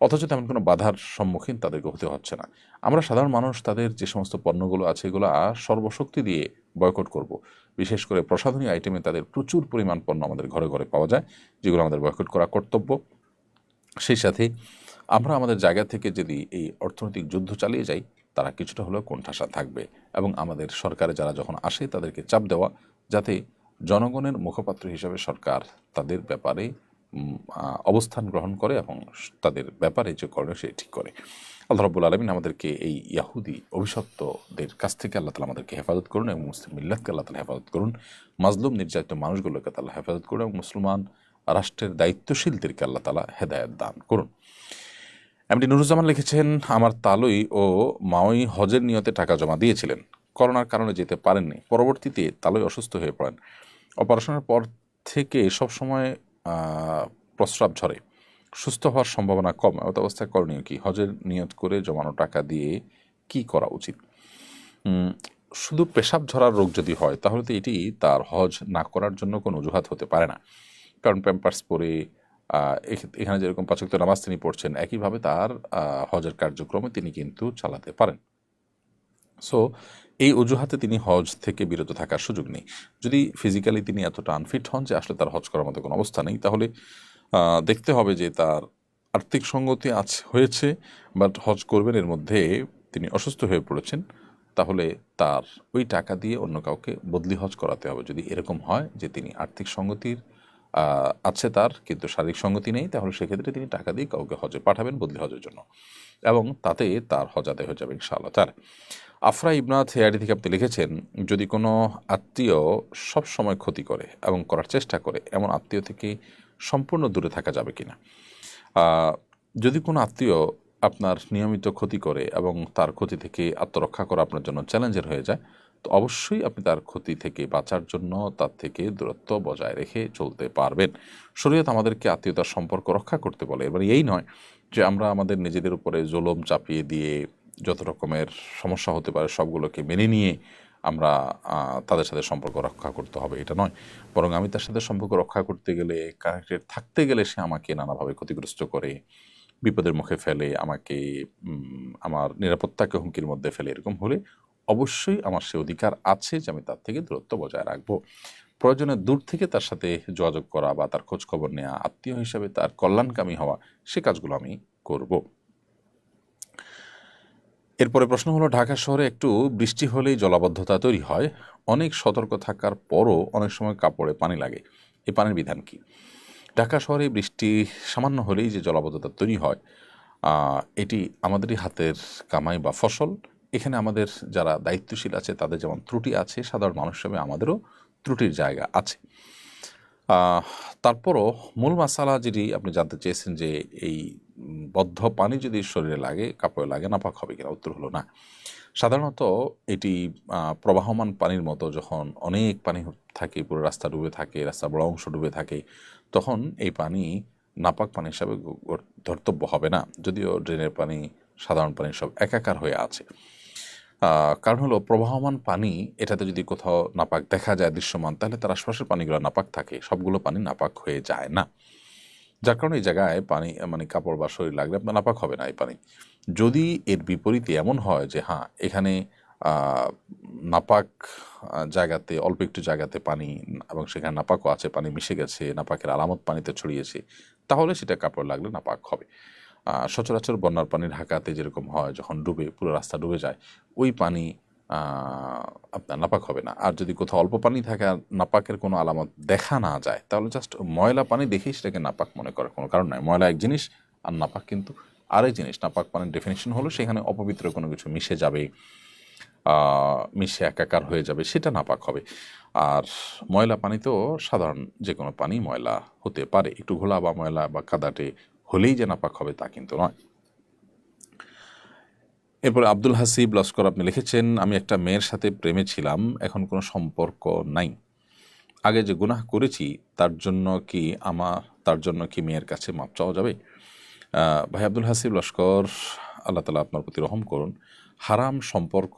অথচ তেমন কোনো বাধার সম্মুখীন তাদেরকে হতে হচ্ছে না। আমরা সাধারণ মানুষ তাদের যে সমস্ত পণ্যগুলো আছে এগুলো সর্বশক্তি দিয়ে বয়কট করব। বিশেষ করে প্রসাধনী আইটেমে তাদের প্রচুর পরিমাণ পণ্য আমাদের ঘরে ঘরে পাওয়া যায়, যেগুলো আমাদের বয়কট করা কর্তব্য। সেই সাথে আমরা আমাদের জায়গা থেকে যদি এই অর্থনৈতিক যুদ্ধ চালিয়ে যাই, তারা কিছুটা হলেও কোণঠাসা থাকবে এবং আমাদের সরকারে যারা যখন আসে তাদেরকে চাপ দেওয়া, যাতে জনগণের মুখপাত্র হিসাবে সরকার তাদের ব্যাপারে অবস্থান গ্রহণ করে এবং তাদের ব্যাপারে যে করণীয় সে ঠিক করে। আল্লাহ রাব্বুল আলামিন আমাদেরকে এই ইয়াহুদি অভিশপ্তদের কাছ থেকে আল্লাহ তাআলা আমাদেরকে হেফাজত করুন এবং মুসলিম মিল্লাতকে আল্লাহ তাআলা হেফাজত করুন, মাজলুম নির্যাতিত মানুষগুলোকে আল্লাহ হেফাজত করুন এবং মুসলমান রাষ্ট্রের দায়িত্বশীলদেরকে আল্লাহ তাআলা হেদায়েত দান করুন। এমডি নুরুজ্জামান লিখেছেন, আমার তালুই ও মাওই হজের নিয়তে টাকা জমা দিয়েছিলেন, করোনার কারণে যেতে পারেননি। পরবর্তীতে তালুই অসুস্থ হয়ে পড়েন। অপারেশনের পর থেকে সবসময় প্রস্রাব ঝরে, সুস্থ হওয়ার সম্ভাবনা কম। এমত অবস্থায় করণীয় কি? হজের নিয়ত করে জমানো টাকা দিয়ে কি করা উচিত? শুধু পেশাব ঝরার রোগ যদি হয় তাহলে তো এটি তার হজ না করার জন্য কোনো অজুহাত হতে পারে না। কারণ প্যাম্পার্স পরে এখানে যেরকম ৫ ওয়াক্ত নামাজ তিনি পড়ছেন, একইভাবে তার হজের কার্যক্রমে তিনি কিন্তু চালাতে পারেন। সো এই অজুহাতে তিনি হজ থেকে বিরত থাকার সুযোগ নেই। যদি ফিজিক্যালি তিনি এতটা আনফিট হন যে আসলে তার হজ করার মতো কোনো অবস্থা নেই, তাহলে দেখতে হবে যে তার আর্থিক সঙ্গতি হয়েছে, বাট হজ করবেন এর মধ্যে তিনি অসুস্থ হয়ে পড়েছেন, তাহলে তার ওই টাকা দিয়ে অন্য কাউকে বদলি হজ করাতে হবে। যদি এরকম হয় যে তিনি আর্থিক সঙ্গতির আছে তার, কিন্তু শারীরিক সঙ্গতি নেই, তাহলে সেক্ষেত্রে তিনি টাকা দিয়ে কাউকে হজে পাঠাবেন বদলি হজের জন্য, এবং তাতে তার হজ আদায় হয়ে যাবে ইনশাআল্লাহ। তার আফরা ইবনাথ হেয়ারি থেকে আপনি লিখেছেন, যদি কোনো আত্মীয় সব সময় ক্ষতি করে এবং করার চেষ্টা করে, এমন আত্মীয় থেকে সম্পূর্ণ দূরে থাকা যাবে কিনা? যদি কোনো আত্মীয় আপনার নিয়মিত ক্ষতি করে এবং তার ক্ষতি থেকে আত্মরক্ষা করা আপনার জন্য চ্যালেঞ্জের হয়ে যায়, তো অবশ্যই আপনি তার ক্ষতি থেকে বাঁচার জন্য তার থেকে দূরত্ব বজায় রেখে চলতে পারবেন। শরীয়ত আমাদেরকে আত্মীয়তার সম্পর্ক রক্ষা করতে বলে। এবার এই নয় যে আমরা আমাদের নিজেদের উপরে জুলুম চাপিয়ে দিয়ে যত রকমের সমস্যা হতে পারে সবগুলোকে মেনে নিয়ে আমরা তাদের সাথে সম্পর্ক রক্ষা করতে হবে, এটা নয়। বরং আমি তার সাথে সম্পর্ক রক্ষা করতে গেলে, কানেক্টেড থাকতে গেলে সে আমাকে নানাভাবে ক্ষতিগ্রস্ত করে, বিপদের মুখে ফেলে, আমাকে আমার নিরাপত্তাকে হুমকির মধ্যে ফেলে, এরকম হলে অবশ্যই আমার সে অধিকার আছে যে আমি তার থেকে দূরত্ব বজায় রাখবো। প্রয়োজনে দূর থেকে তার সাথে যোগাযোগ করা বা তার খোঁজ খবর নেওয়া, আত্মীয় হিসাবে তার কল্যাণকামী হওয়া, সে কাজগুলো আমি করব। এরপরে প্রশ্ন হলো, ঢাকা শহরে একটু বৃষ্টি হলেই জলাবদ্ধতা তৈরি হয়, অনেক সতর্ক থাকার পরও অনেক সময় কাপড়ে পানি লাগে, এই পানির বিধান কি? ঢাকা শহরে বৃষ্টি সামান্য হলেই যে জলাবদ্ধতা তৈরি হয়, এটি আমাদেরই হাতের কামাই বা ফসল। এখানে আমাদের যারা দায়িত্বশীল আছে তাদের যেমন ত্রুটি আছে, সাধারণ মানুষ হিসেবে আমাদেরও ত্রুটির জায়গা আছে। তারপরও মূল মাসালা যেটি আপনি জানতে চেয়েছেন যে এই বদ্ধ পানি যদি শরীরে লাগে, কাপড়ে লাগে, নাপাক হবে কিনা, উত্তর হলো না। সাধারণত এটি প্রবাহমান পানির মতো, যখন অনেক পানি থাকে, পুরো রাস্তা ডুবে থাকে, রাস্তার বড় অংশ ডুবে থাকে, তখন এই পানি নাপাক পানি হিসাবে ধর্তব্য হবে না। যদিও ড্রেনের পানি, সাধারণ পানি সব একাকার হয়ে আছে। কারণ হলো প্রবাহমান পানি, এটাতে যদি কোথাও নাপাক দেখা যায় দৃশ্যমান, তাহলে তার আশপাশের পানিগুলো নাপাক থাকে, সবগুলো পানি নাপাক হয়ে যায় না। যার কারণে এই জায়গায় পানি মানে কাপড় বা শরীর লাগলে আপনার নাপাক হবে না এই পানি। যদি এর বিপরীতে এমন হয় যে হ্যাঁ এখানে নাপাক জায়গাতে, অল্প একটু জায়গাতে পানি এবং সেখানে নাপাকও আছে, পানি মিশে গেছে, নাপাকের আলামত পানিতে ছড়িয়েছে, তাহলে সেটা কাপড় লাগলে নাপাক হবে। সচরাচর বন্যার পানি ঢাকাতে যেরকম হয়, যখন ডুবে পুরো রাস্তা ডুবে যায়, ওই পানি আপনার নাপাক হবে না। আর যদি কোথাও অল্প পানি থাকে আর নাপাকের কোনো আলামত দেখা না যায়, তাহলে জাস্ট ময়লা পানি দেখেই সেটাকে নাপাক মনে করার কোনো কারণ নয়। ময়লা এক জিনিস আর নাপাক কিন্তু আরেক জিনিস। নাপাক পানির ডেফিনেশন হলো সেখানে অপবিত্র কোনো কিছু মিশে যাবে, মিশে একাকার হয়ে যাবে, সেটা নাপাক হবে। আর ময়লা পানি তো সাধারণ যে কোনো পানি ময়লা হতে পারে, একটু ঘোলা বা ময়লা বা কাদাটে হলেই যে নাপাক হবে তা কিন্তু নয়। এরপরে আব্দুল হাসিব লস্কর আপনি লিখেছেন, আমি একটা মেয়ের সাথে প্রেমে ছিলাম, এখন কোনো সম্পর্ক নাই। আগে যে গুনাহ করেছি তার জন্য কি মেয়ের কাছে মাপ চাওয়া যাবে? ভাই আব্দুল হাসিব লস্কর, আল্লাহ তালা আপনার প্রতি রহম করুন। হারাম সম্পর্ক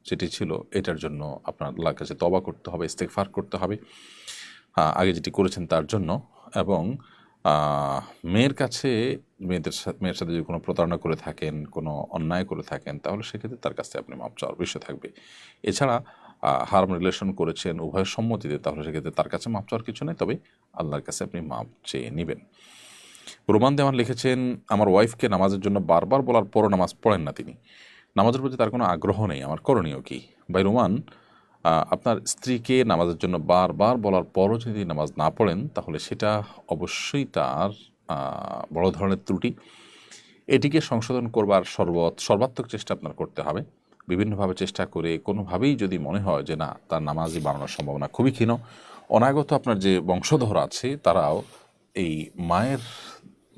যেটি ছিল এটার জন্য আপনার আল্লাহর কাছে তওবা করতে হবে, ইস্তেগফার করতে হবে আগে যেটি করেছেন তার জন্য। এবং মেয়ের সাথে যদি কোনো প্রতারণা করে থাকেন, কোনো অন্যায় করে থাকেন, তাহলে সেক্ষেত্রে তার কাছে আপনি মাপ চাওয়ার বিষয় থাকবে। এছাড়া হারাম রিলেশন করেছেন উভয়ের সম্মতিতে, তাহলে সেক্ষেত্রে তার কাছে মাপ চাওয়ার কিছু নেই, তবে আল্লাহর কাছে আপনি মাপ চেয়ে নেবেন। রোমান দেওয়ান লিখেছেন, আমার ওয়াইফকে নামাজের জন্য বারবার বলার পরও নামাজ পড়েন না তিনি, নামাজের প্রতি তার কোনো আগ্রহ নেই, আমার করণীয় কি? ভাই রোমান, আপনার স্ত্রীকে নামাজের জন্য বারবার বলার পরও যদি নামাজ না পড়েন, তাহলে সেটা অবশ্যই তার বড় ধরনের ত্রুটি। এটিকে সংশোধন করবার সর্বাত্মক চেষ্টা আপনার করতে হবে। বিভিন্নভাবে চেষ্টা করে কোনোভাবেই যদি মনে হয় যে না, তার নামাজই বানানোর সম্ভাবনা খুবই ক্ষীণ, অনাগত আপনার যে বংশধর আছে তারাও এই মায়ের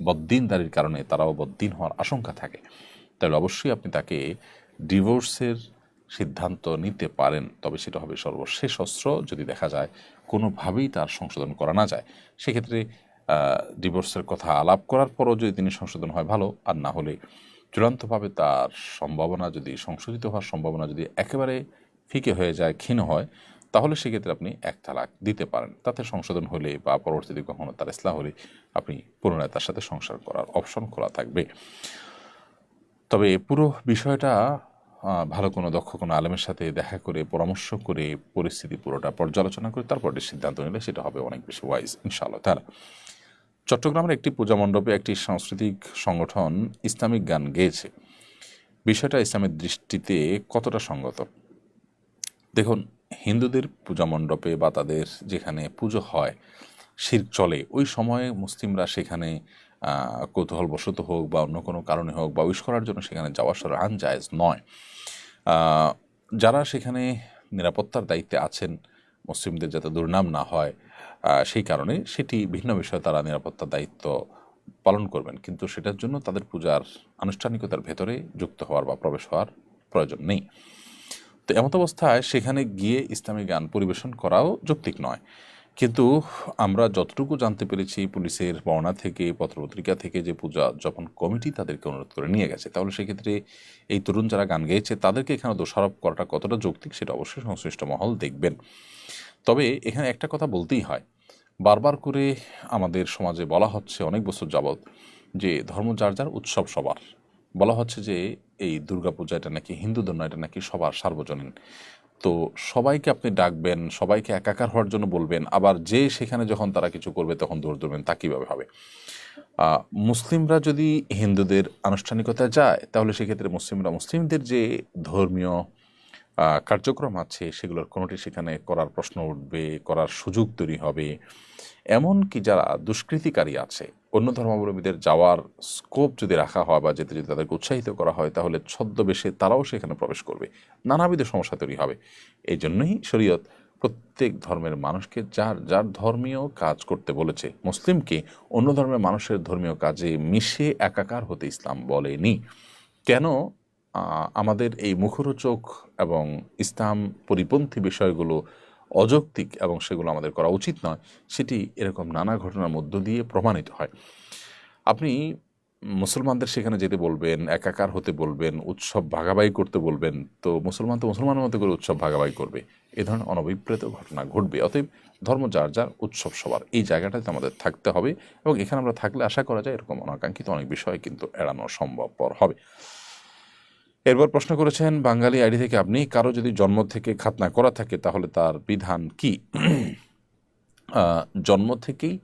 বদ্দিনদারির কারণে তারাও বদ্দিন হওয়ার আশঙ্কা থাকে, তাহলে অবশ্যই আপনি তাকে ডিভোর্সের সিদ্ধান্ত নিতে পারেন, তবে সেটা হবে সর্বশেষ অস্ত্র। যদি দেখা যায় কোনোভাবেই তার সংশোধন করা না যায়, সেক্ষেত্রে ডিভোর্সের কথা আলাপ করার পরও যদি তিনি সংশোধন হয় ভালো, আর না হলে চূড়ান্তভাবে তার সম্ভাবনা যদি সংশোধিত হওয়ার সম্ভাবনা যদি একেবারে ফিকে হয়ে যায়, ক্ষীণ হয়, তাহলে সেক্ষেত্রে আপনি এক তালাক দিতে পারেন। তাতে সংশোধন হলে বা পরবর্তীতে কখনো তার ইসলাহ হলে আপনি পুনরায় তার সাথে সংসার করার অপশন খোলা থাকবে। তবে পুরো বিষয়টা ভালো কোনো দক্ষ কোনো আলেমের সাথে দেখা করে পরামর্শ করে পরিস্থিতি পুরোটা পর্যালোচনা করে তারপর সিদ্ধান্ত নিলে সেটা হবে অনেক বেশি ওয়াইজ ইনশাআল্লাহ তাআলা। চট্টগ্রামের একটি পূজা মণ্ডপে একটি সাংস্কৃতিক সংগঠন ইসলামিক গান গেয়েছে, বিষয়টা ইসলামের দৃষ্টিতে কতটা সঙ্গত? দেখুন, হিন্দুদের পূজা মণ্ডপে বা তাদের যেখানে পুজো হয়, শিরক চলে, ওই সময়ে মুসলিমরা সেখানে কৌতূহলবশত হোক বা অন্য কোনো কারণে হোক বা উইশ করার জন্য সেখানে যাওয়া শরআন জায়েজ নয়। যারা সেখানে নিরাপত্তার দায়িত্বে আছেন, মুসলিমদের যাতে দুর্নাম না হয় সেই কারণে সেটি ভিন্ন বিষয়ে তারা নিরাপত্তার দায়িত্ব পালন করবেন, কিন্তু সেটার জন্য তাদের পূজার আনুষ্ঠানিকতার ভেতরে যুক্ত হওয়ার বা প্রবেশ হওয়ার প্রয়োজন নেই। তো এমত অবস্থায় সেখানে গিয়ে ইসলামী গান পরিবেশন করাও যৌক্তিক নয়। কিন্তু আমরা যতটুকু জানতে পেরেছি পুলিশের বর্ণনা থেকে, পত্রপত্রিকা থেকে, যে পূজা যখন কমিটি তাদেরকে অনুরোধ করে নিয়ে গেছে, তাহলে সেক্ষেত্রে এই তরুণ যারা গান গেয়েছে তাদেরকে এখানে দোষারোপ করাটা কতটা যৌক্তিক সেটা অবশ্যই সংশ্লিষ্ট মহল দেখবেন। তবে এখানে একটা কথা বলতেই হয়, বারবার করে আমাদের সমাজে বলা হচ্ছে অনেক বছর যাবৎ যে ধর্ম যার যার, উৎসব সবার। বলা হচ্ছে যে এই দুর্গাপূজা এটা নাকি হিন্দুদের নয়, এটা নাকি সবার, সার্বজনীন। তো সবাইকে আপনি ডাকবেন, সবাইকে একাকার হওয়ার জন্য বলবেন, আবার যে সেখানে যখন তারা কিছু করবে তখন দৌড় দেবেন, তা কীভাবে হবে? মুসলিমরা যদি হিন্দুদের আনুষ্ঠানিকতায় যায়, তাহলে সেক্ষেত্রে মুসলিমদের যে ধর্মীয় কার্যক্রম আছে সেগুলোর কোনোটি সেখানে করার প্রশ্ন উঠবে, করার সুযোগ তৈরি হবে। এমনকি যারা দুষ্কৃতিকারী আছে, অন্য ধর্মাবলম্বীদের যাওয়ার স্কোপ যদি রাখা হয় বা যেতে যদি তাদেরকে উৎসাহিত করা হয়, তাহলে ছদ্মবেশে তারাও সেখানে প্রবেশ করবে, নানাবিধ সমস্যা তৈরি হবে। এই জন্যই শরীয়ত প্রত্যেক ধর্মের মানুষকে যার যার ধর্মীয় কাজ করতে বলেছে। মুসলিমকে অন্য ধর্মের মানুষের ধর্মীয় কাজে মিশে একাকার হতে ইসলাম বলেনি। কেন আমাদের এই মুখরোচক এবং ইসলাম পরিপন্থী বিষয়গুলো অযৌক্তিক এবং সেগুলো আমাদের করা উচিত নয়, সেটি এরকম নানা ঘটনার মধ্য দিয়ে প্রমাণিত হয়। আপনি মুসলমানদের সেখানে যেতে বলবেন, একাকার হতে বলবেন, উৎসব ভাগাভাগি করতে বলবেন, তো মুসলমানের মতো করে উৎসব ভাগাভাগি করবে, এ ধরনের অনভিপ্রেত ঘটনা ঘটবে। অতএব ধর্ম যার যার, উৎসব সবার, এই জায়গাটাতে আমাদের থাকতে হবে। এবং এখানে আমরা থাকলে আশা করা যায় এরকম অনাকাঙ্ক্ষিত অনেক বিষয় কিন্তু এড়ানো সম্ভবপর হবে। এরপর প্রশ্ন করেছেন বাঙালি আইডি থেকে আপনি, কারো যদি জন্ম থেকে খাতনা করা থাকে তাহলে তার বিধান কি? জন্ম থেকেই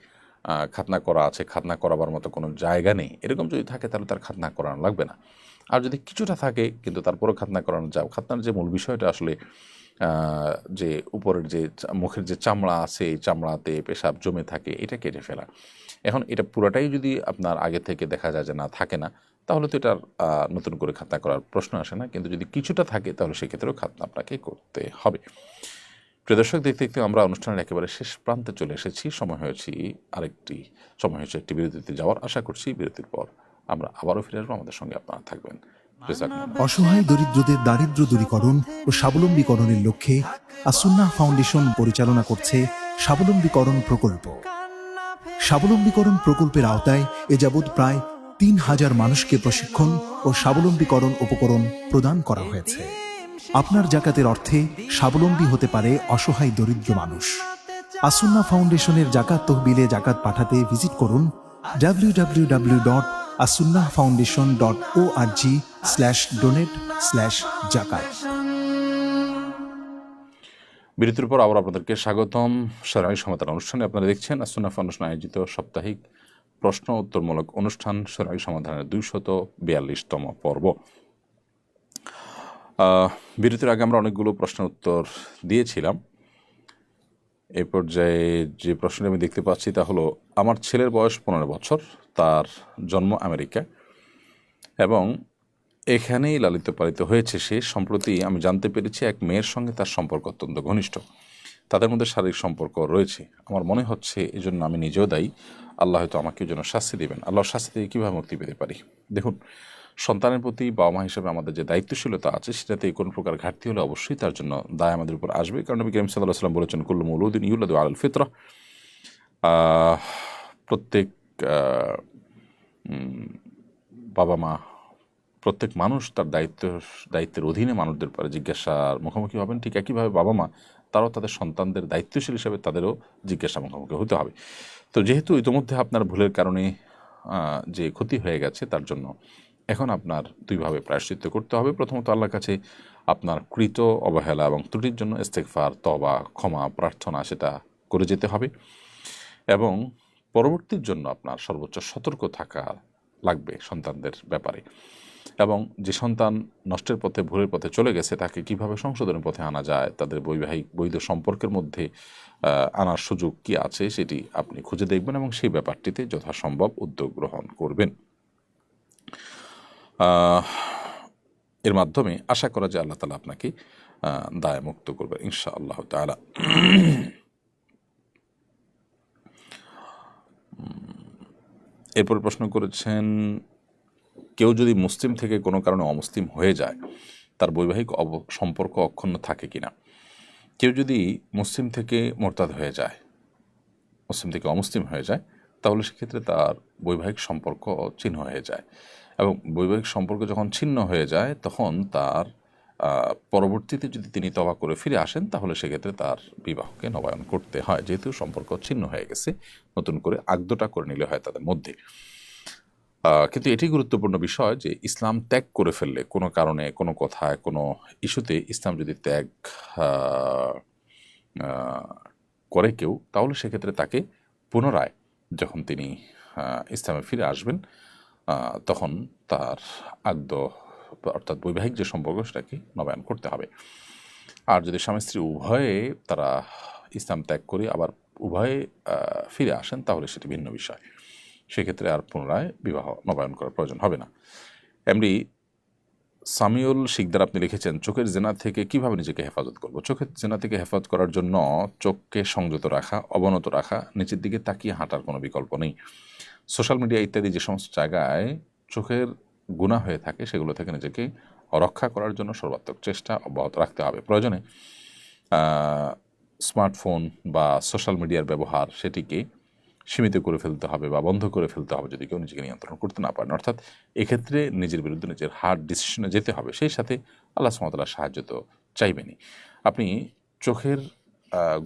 খাতনা করা আছে, খাতনা করাবার মতো কোনো জায়গা নেই, এরকম যদি থাকে তাহলে তার খাতনা করানো লাগবে না। আর যদি কিছুটা থাকে কিন্তু তারপরও খাতনা করানো যায়, খাতনার যে মূল বিষয়টা আসলে যে উপরের যে মুখের যে চামড়া আছে, এই চামড়াতে পেশাব জমে থাকে, এটা কেটে ফেলা। এখন এটা পুরাটাই যদি আপনার আগে থেকে দেখা যায় যে না, থাকে না, তাহলে তো এটার নতুন করে খাতনা করার প্রশ্ন আসে না। কিন্তু যদি কিছুটা থাকে তাহলে সেক্ষেত্রেও খাতনা আপনাকে করতে হবে। প্রিয় দর্শক, দেখতে দেখতে আমরা অনুষ্ঠানের একেবারে শেষ প্রান্তে চলে এসেছি। সময় হয়েছে একটি বিরতিতে যাওয়ার। আশা করছি বিরতির পর আমরা আবারও ফিরে আসবো, আমাদের সঙ্গে আপনারা থাকবেন। জাযাকুমুল্লাহ। অসহায় দরিদ্রদের দারিদ্র্য দূরীকরণ ও স্বাবলম্বীকরণের লক্ষ্যে আসুন্নাহ ফাউন্ডেশন পরিচালনা করছে স্বাবলম্বীকরণ প্রকল্প। স্বাবলম্বীকরণ প্রকল্পের আওতায় এ যাবৎ প্রায় ৩,০০০ মানুষকে প্রশিক্ষণ ও স্বাবলম্বীকরণ উপকরণ প্রদান করা হয়েছে। আপনার জাকাতের অর্থে স্বাবলম্বী হতে পারে অসহায় দরিদ্র মানুষ। আসুন্নাহ ফাউন্ডেশনের জাকাত তহবিলে জাকাত পাঠাতে ভিজিট করুন www.asunnahfoundation.org/donate/zakat। বিরতির পর আবার আপনাদেরকে স্বাগতম শরঈ সমাধান অনুষ্ঠানে। আপনারা দেখছেন আসুন্নাহ ফাউন্ডেশন আয়োজিত সাপ্তাহিক প্রশ্ন উত্তরমূলক অনুষ্ঠান শরঈ সমাধানের 242তম পর্ব। বিরতির আগে আমরা অনেকগুলো প্রশ্নের উত্তর দিয়েছিলাম। এই পর্যায়ে যে প্রশ্নটি আমি দেখতে পাচ্ছি তা হলো, আমার ছেলের বয়স 15 বছর, তার জন্ম আমেরিকা এবং এখানেই লালিত পালিত হয়েছে সে। সম্প্রতি আমি জানতে পেরেছি এক মেয়ের সঙ্গে তার সম্পর্ক অত্যন্ত ঘনিষ্ঠ, তাদের মধ্যে শারীরিক সম্পর্ক রয়েছে। আমার মনে হচ্ছে এজন্য আমি নিজেও দায়ী। আল্লাহ হয়তো আমাকে এই জন্য শাস্তি দেবেন। আল্লাহর শাস্তি থেকে কীভাবে মুক্তি পেতে পারি? দেখুন, সন্তানের প্রতি বাবা মা হিসেবে আমাদের যে দায়িত্বশীলতা আছে সেটাতে কোনো প্রকার ঘাটতি হলে অবশ্যই তার জন্য দায় আমাদের উপর আসবে। কারণ নবী করিম সাল্লাল্লাহু আলাইহি ওয়াসাল্লাম বলেছেন, কুল্লু মৌলুদিন ইউলাদু আলাল ফিতরা। প্রত্যেক বাবা মা, প্রত্যেক মানুষ তার দায়িত্বের অধীনে মানুষদের পরে জিজ্ঞাসার মুখোমুখি হবেন। ঠিক একইভাবে বাবা মা তারাও তাদের সন্তানদের দায়িত্বশীল হিসেবে তাদেরও জিজ্ঞাসা মুখোমুখি হতে হবে। তো যেহেতু ইতিমধ্যে আপনার ভুলের কারণে যে ক্ষতি হয়ে গেছে, তার জন্য এখন আপনার দুইভাবে প্রায়শ্চিত্ত করতে হবে। প্রথমত আল্লাহর কাছে আপনার কৃত অবহেলা এবং ত্রুটির জন্য ইস্তেগফার, তওবা, ক্ষমা প্রার্থনা সেটা করে যেতে হবে এবং পরবর্তীর জন্য আপনার সর্বোচ্চ সতর্ক থাকা লাগবে সন্তানদের ব্যাপারে। এবং যে সন্তান নষ্টের পথে, ভুলের পথে চলে গেছে, তাকে কিভাবে সংশোধনের পথে আনা যায়, তাদের বৈবাহিক বৈধ সম্পর্কের মধ্যে আনার সুযোগ কি আছে সেটি আপনি খুঁজে দেখবেন এবং সেই ব্যাপারটিতে যথাসম্ভব উদ্যোগ গ্রহণ করবেন। এর মাধ্যমে আশা করা যায় আল্লাহ তাআলা আপনাকে দায়মুক্ত করবেন ইনশাআল্লাহ তাআলা। এরপর প্রশ্ন করেছেন, কেউ যদি মুসলিম থেকে কোনো কারণে অমুসলিম হয়ে যায়, তার বৈবাহিক সম্পর্ক অক্ষুণ্ণ থাকে কিনা? কেউ যদি মুসলিম থেকে মোরতাদ হয়ে যায়, মুসলিম থেকে অমুসলিম হয়ে যায়, তাহলে সেক্ষেত্রে তার বৈবাহিক সম্পর্ক ছিন্ন হয়ে যায় এবং বৈবাহিক সম্পর্ক যখন ছিন্ন হয়ে যায় তখন তার পরবর্তীতে যদি তিনি তওবা করে ফিরে আসেন তাহলে সেক্ষেত্রে তার বিবাহকে নবায়ন করতে হয়, যেহেতু সম্পর্ক ছিন্ন হয়ে গেছে। নতুন করে আগদটা করে নিলে হয় তাদের মধ্যে। কিন্তু এটি গুরুত্বপূর্ণ বিষয় যে ইসলাম ত্যাগ করে ফেললে, কোনো কারণে, কোনো কথায়, কোনো ইস্যুতে ইসলাম যদি ত্যাগ করে কেউ, তাহলে সেক্ষেত্রে তাকে পুনরায় যখন তিনি ইসলামে ফিরে আসবেন তখন তার আগদ অর্থাৎ বৈবাহিক যে সম্পর্ক সেটাকে নবায়ন করতে হবে। আর যদি স্বামী স্ত্রী উভয়ে তারা ইসলাম ত্যাগ করে আবার উভয়ে ফিরে আসেন তাহলে সেটি ভিন্ন বিষয়। সেক্ষেত্রে আর পুনরায় বিবাহ নবায়ন করার প্রয়োজন হবে না। এমডি সামিউল শিকদার আপনি লিখেছেন, চোখের জেনা থেকে কিভাবে নিজেকে হেফাজত করব? চোখের জেনা থেকে হেফাজত করার জন্য চোখকে সংযত রাখা, অবনত রাখা, নিচের দিকে তাকিয়ে হাঁটার কোনো বিকল্প নেই। সোশ্যাল মিডিয়া ইত্যাদি যে সমস্ত জায়গায় চোখের গুনাহ হয়ে থাকে সেগুলো থেকে নিজেকে রক্ষা করার জন্য সর্বাত্মক চেষ্টা অব্যাহত রাখতে হবে। প্রয়োজনে স্মার্টফোন বা সোশ্যাল মিডিয়ার ব্যবহার সেটিকে সীমিত করে ফেলতে হবে বা বন্ধ করে ফেলতে হবে যদি কেউ নিজেকে নিয়ন্ত্রণ করতে না পারেন। অর্থাৎ এক্ষেত্রে নিজের বিরুদ্ধে নিজের হার্ড ডিসিশনে যেতে হবে। সেই সাথে আল্লাহ সুবহানাহু ওয়া তাআলার সাহায্য তো চাইবেনই। আপনি চোখের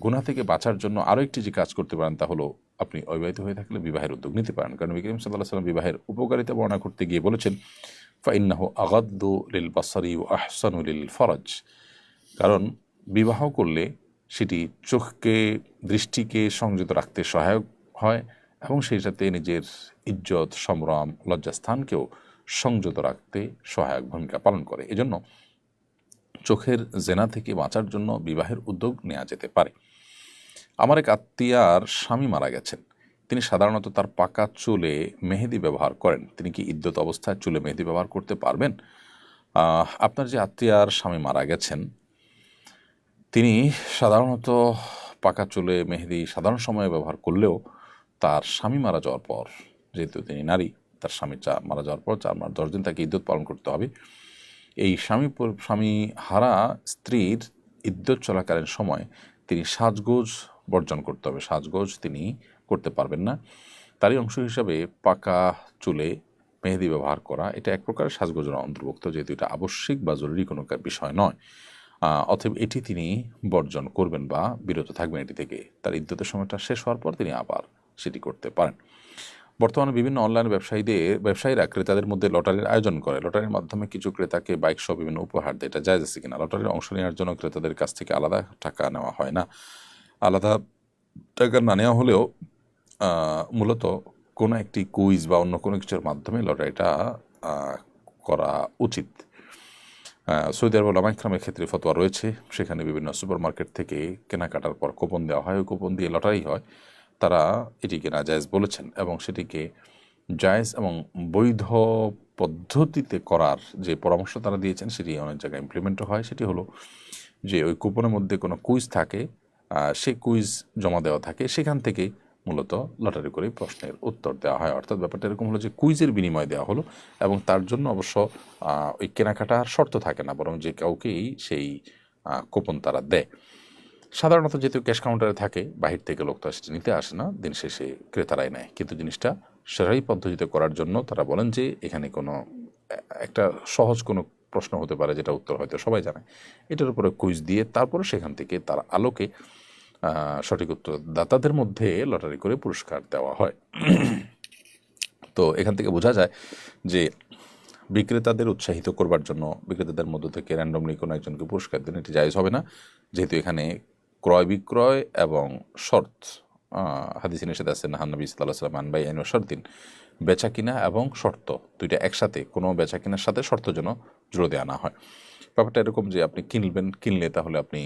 গুনাহ থেকে বাঁচার জন্য আরও একটি যে কাজ করতে পারেন তা হলো, আপনি অবিবাহিত হয়ে থাকলে বিবাহের উদ্যোগ নিতে পারেন। কারণ নবী করিম সাল্লাল্লাহু আলাইহি ওয়াসাল্লাম বিবাহের উপকারিতা বর্ণনা করতে গিয়ে বলেছেন, ফাইন্নাহু আগাদ্দু লিল বাসারি ওয়া আহসানু লিল ফরজ। কারণ বিবাহ করলে সেটি চোখকে, দৃষ্টিকে সংযত রাখতে সহায়ক হয় এবং সেই সাথে নিজের ইজ্জত, সম্ভ্রম, লজ্জাস্থানকেও সংযত রাখতে সহায়ক ভূমিকা পালন করে। এজন্য চোখের জেনা থেকে বাঁচার জন্য বিবাহের উদ্যোগ নেওয়া যেতে পারে। আমার এক আত্মীয়ার স্বামী মারা গেছেন। তিনি সাধারণত তার পাকা চুলে মেহেদি ব্যবহার করেন। তিনি কি ইদ্যত অবস্থায় চুলে মেহেদি ব্যবহার করতে পারবেন? আপনার যে আত্মীয়ার স্বামী মারা গেছেন তিনি সাধারণত পাকা চুলে মেহেদি সাধারণ সময়ে ব্যবহার করলেও তার স্বামী মারা যাওয়ার পর, যেহেতু তিনি নারী, তার স্বামী মারা যাওয়ার পর 4 মাস 10 দিন তাকে ইদ্যত পালন করতে হবে। এই স্বামী হারা স্ত্রীর ইদ্যত চলাকালীন সময় তিনি সাজগোজ বর্জন করতে হবে, সাজগোজ তিনি করতে পারবেন না। তারই অংশ হিসাবে পাকা চুলে মেহেদি ব্যবহার করা এটা এক প্রকার সাজগোজের অন্তর্ভুক্ত, যেহেতু এটা আবশ্যিক বা জরুরি কোনো বিষয় নয়। অতএব এটি তিনি বর্জন করবেন বা বিরত থাকবেন এটি থেকে। তার ইদ্যতের সময়টা শেষ হওয়ার পর তিনি আবার সেটি করতে পারেন। বর্তমানে বিভিন্ন অনলাইন ব্যবসায়ীরা ক্রেতাদের মধ্যে লটারির আয়োজন করে। লটারির মাধ্যমে কিছু ক্রেতাকে বাইক সহ বিভিন্ন উপহার দেয়। এটা জায়েজ আছে কিনা? লটারির অংশ নেওয়ার জন্য ক্রেতাদের কাছ থেকে আলাদা টাকা নেওয়া হয় না। আলাদা টাকা না নেওয়া হলেও মূলত কোনো একটি কুইজ বা অন্য কোনো কিছুর মাধ্যমে লটারিটা করা উচিত। সৌদি আরব ওলামা ইকরামের ক্ষেত্রে ফতোয়া রয়েছে, সেখানে বিভিন্ন সুপার মার্কেট থেকে কেনাকাটার পর কুপন দেওয়া হয়, ওই কুপন দিয়ে লটারি হয়। তারা এটিকে নাজায়েজ বলেছেন এবং সেটিকে জায়েজ এবং বৈধ পদ্ধতিতে করার যে পরামর্শ তারা দিয়েছেন সেটি অনেক জায়গায় ইমপ্লিমেন্টও হয়। সেটি হলো যে ওই কুপনের মধ্যে কোনো কুইজ থাকে, সেই কুইজ জমা দেওয়া থাকে, সেখান থেকে মূলত লটারি করে প্রশ্নের উত্তর দেওয়া হয়। অর্থাৎ ব্যাপারটা এরকম হলো যে কুইজের বিনিময় দেওয়া হলো এবং তার জন্য অবশ্য ওই কেনাকাটার শর্ত থাকে না, বরং যে কাউকেই সেই কুপন তারা দেয়। সাধারণত যেহেতু ক্যাশ কাউন্টারে থাকে, বাহির থেকে লোক তো সেটা নিতে আসে না, দিন শেষে ক্রেতারাই নেয়। কিন্তু জিনিসটা সেরাই পদ্ধতিতে করার জন্য তারা বলেন যে এখানে কোনো একটা সহজ কোনো প্রশ্ন হতে পারে যেটা উত্তর হয়তো সবাই জানে, এটার উপরে কুইজ দিয়ে তারপরে সেখান থেকে তার আলোকে সঠিক উত্তরদাতাদের মধ্যে লটারি করে পুরস্কার দেওয়া হয়। তো এখান থেকে বোঝা যায় যে বিক্রেতাদের উৎসাহিত করবার জন্য বিক্রেতাদের মধ্য থেকে র্যান্ডমলি কোনো একজনকে পুরস্কার দিন এটি জায়েজ হবে না, যেহেতু এখানে ক্রয় বিক্রয় এবং শর্ত হাদিসে নিষেধ আছে নাহান নবী সাল্লাল্লাহু আলাইহি ওয়াসাল্লাম আনবাই আইন শর্তিন, বেচা কিনা এবং শর্ত দুইটা একসাথে, কোনো বেচা কিনার সাথে শর্ত যেন জুড়ে দেওয়া না হয়। ব্যাপারটা এরকম যে আপনি কিনলে তাহলে আপনি